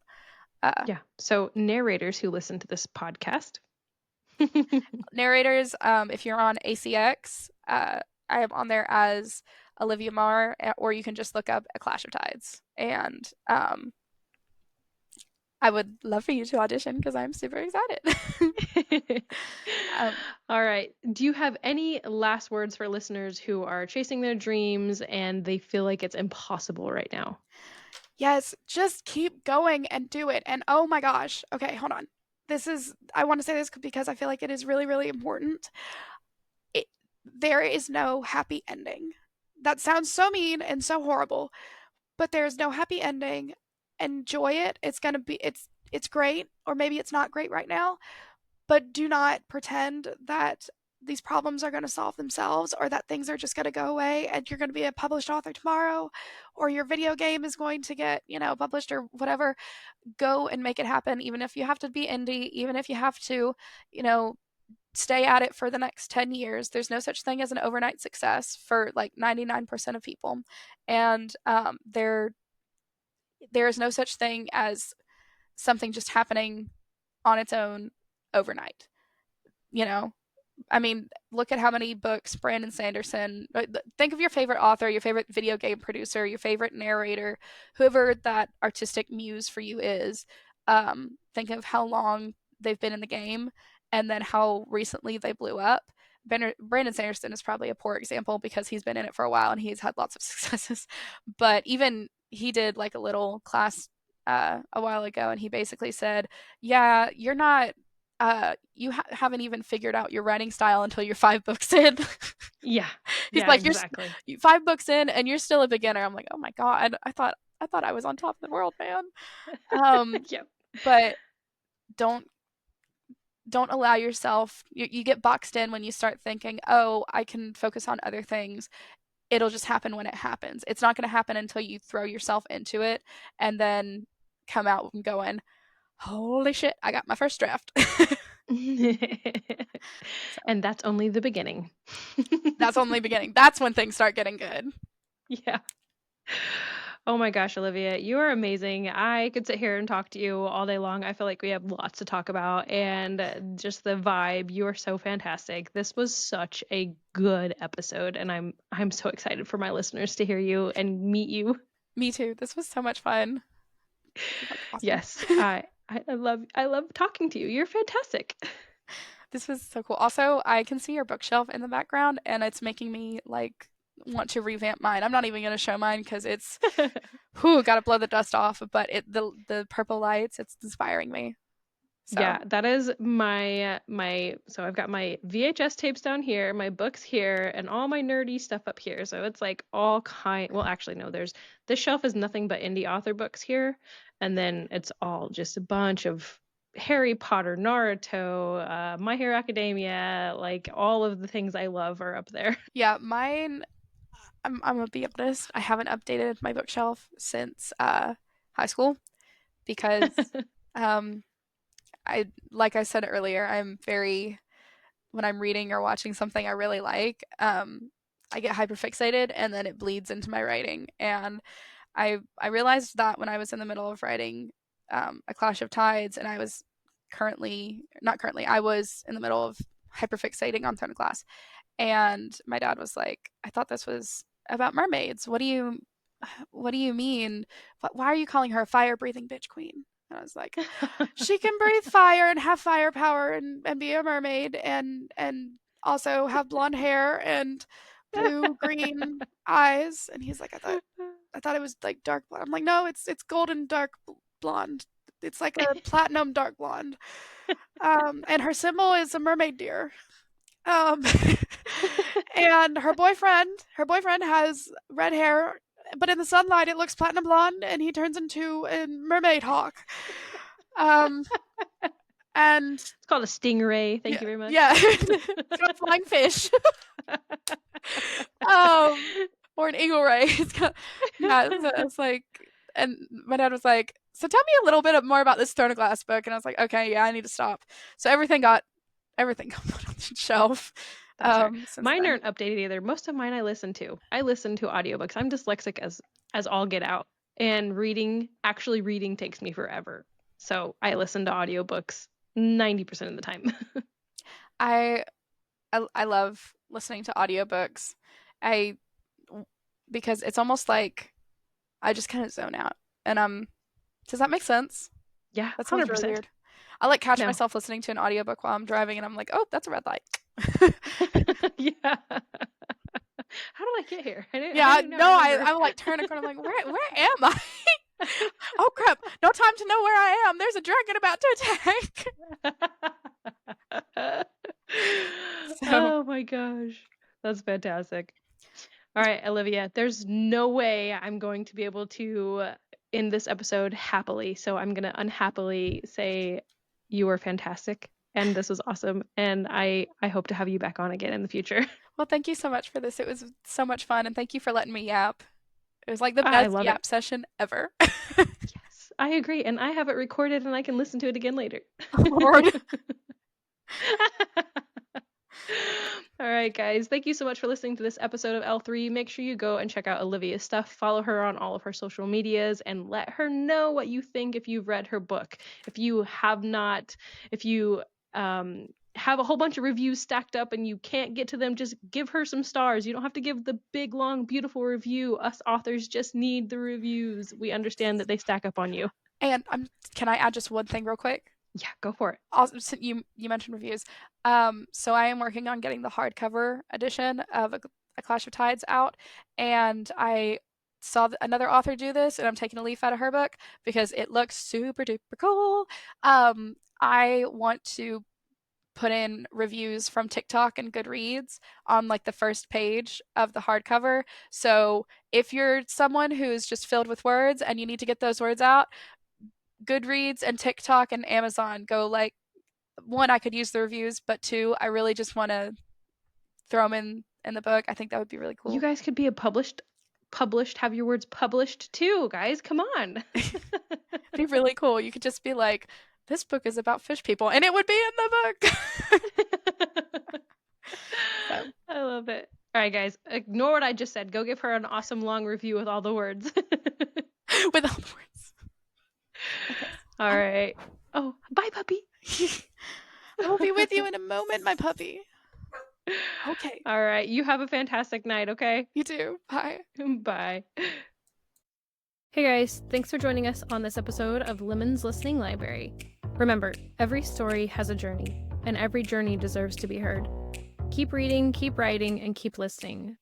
Uh, Yeah. So narrators who listen to this podcast. Narrators, if you're on ACX, I am on there as Olivia Maar, or you can just look up A Clash of Tides. And I would love for you to audition because I'm super excited. um, All right. Do you have any last words for listeners who are chasing their dreams and they feel like it's impossible right now? yes, just keep going and do it. And oh my gosh, okay, hold on. I want to say this because I feel like it is really, really important. It, there is no happy ending. That sounds so mean and so horrible, but there's no happy ending. Enjoy it. It's great, or maybe it's not great right now, but do not pretend that these problems are going to solve themselves, or that things are just going to go away and you're going to be a published author tomorrow, or your video game is going to get, published or whatever. Go and make it happen, even if you have to be indie, even if you have to, you know, stay at it for the next 10 years. There's no such thing as an overnight success for like 99% of people. And there is no such thing as something just happening on its own overnight. You know, I mean, look at how many books Brandon Sanderson. Think of your favorite author, your favorite video game producer, your favorite narrator, whoever that artistic muse for you is. Think of how long they've been in the game, and then how recently they blew up. Brandon Sanderson is probably a poor example because he's been in it for a while and he's had lots of successes. But even he did like a little class a while ago, and he basically said, "Yeah, you're not you haven't even figured out your writing style until you're 5 books in." Yeah. He's Yeah, like, exactly. 5 books in, and you're still a beginner. I'm like, oh my god, I thought I was on top of the world, man. Um, Yep. but don't don't allow yourself. You get boxed in when you start thinking, oh, I can focus on other things. It'll just happen when it happens. It's not going to happen until you throw yourself into it and then come out and going, holy shit, I got my first draft. So And that's only the beginning. that's only beginning. That's when things start getting good. Yeah. Oh my gosh, Olivia, you are amazing. I could sit here and talk to you all day long. I feel like we have lots to talk about, and just the vibe. You are so fantastic. This was such a good episode, and I'm so excited for my listeners to hear you and meet you. Me too. This was so much fun. This is like awesome. Yes, I love talking to you. You're fantastic. This was so cool. Also, I can see your bookshelf in the background, and it's making me like want to revamp mine. I'm not even gonna show mine because it's whew, gotta blow the dust off. But the purple lights, it's inspiring me. So Yeah, that is so I've got my VHS tapes down here, my books here, and all my nerdy stuff up here. So it's like well, actually no, this shelf is nothing but indie author books here, and then it's all just a bunch of Harry Potter, Naruto, My Hero Academia, like all of the things I love are up there. yeah, mine. I'm gonna be honest. I haven't updated my bookshelf since high school because um, I like I said earlier, I'm very when I'm reading or watching something I really like, I get hyperfixated and then it bleeds into my writing. And I realized that when I was in the middle of writing A Clash of Tides, and I was currently not currently, I was in the middle of hyperfixating on Throne of Glass, and my dad was like, "I thought this was about mermaids. What do you mean? Why are you calling her a fire breathing bitch queen?" And I was like, she can breathe fire and have fire power and be a mermaid and also have blonde hair and blue green eyes. And he's like, I thought it was like dark blonde. I'm like, no, it's golden dark blonde. It's like a platinum dark blonde. And her symbol is a mermaid deer. Um, and her boyfriend has red hair, but in the sunlight it looks platinum blonde, and he turns into a mermaid hawk. Um, and It's called a stingray. Thank yeah, you very much. yeah, it's got flying fish. Or an eagle ray. It's got yeah. So it's like, and my dad was like, "So tell me a little bit more about this Throne of Glass book." And I was like, "Okay, yeah, I need to stop." So everything got put on the shelf. That's right. Since Mine then. aren't updated either. Most of mine I listen to. I listen to audiobooks. I'm dyslexic as all get out. And actually reading takes me forever. So I listen to audiobooks 90% of the time. I I love listening to audiobooks. I because it's almost like I just kind of zone out. And does that make sense? Yeah, That sounds really 100%. weird. I like catch No. myself listening to an audiobook while I'm driving and I'm like, "Oh, that's a red light." Yeah. How did I get here? I Yeah, don't even no, I remember. I like turn a corner, I'm like, "Where am I?" "Oh crap, no time to know where I am. There's a dragon about to attack." So, Oh my gosh. That's fantastic. All right, Olivia, there's no way I'm going to be able to end this episode happily. So I'm going to unhappily say you were fantastic and this was awesome. And I hope to have you back on again in the future. well, thank you so much for this. It was so much fun, and thank you for letting me yap. It was like the I best love it. yap session ever. Yes, I agree. And I have it recorded and I can listen to it again later. Oh, Lord. All right, guys. Thank you so much for listening to this episode of L3. Make sure you go and check out Olivia's stuff. Follow her on all of her social medias and let her know what you think if you've read her book. If you have not, if you have a whole bunch of reviews stacked up and you can't get to them, just give her some stars. You don't have to give the big, long, beautiful review. Us authors just need the reviews. We understand that they stack up on you. And can I add just one thing real quick? Yeah, go for it. Also, you mentioned reviews. So I am working on getting the hardcover edition of A Clash of Tides out, and I saw another author do this, and I'm taking a leaf out of her book because it looks super duper cool. I want to put in reviews from TikTok and Goodreads on like the first page of the hardcover. So if you're someone who's just filled with words and you need to get those words out, Goodreads and TikTok and Amazon go like one, I could use the reviews, but two, I really just want to throw them in the book. I think that would be really You cool. guys could be a have your words published too, guys. Come on. It'd be really cool. You could just be like, this book is about fish people, and it would be in the book. So. I love it. All right, guys, ignore what I just said. Go give her an awesome long review with all the words. With all the words. Okay. All right. Oh, bye, puppy. I will be with you in a moment, my puppy. Okay. All right. You have a fantastic night, okay? You too. Bye. Bye. Hey guys, thanks for joining us on this episode of Lemon's Listening Library. Remember, every story has a journey, and every journey deserves to be heard. Keep reading, keep writing, and keep listening.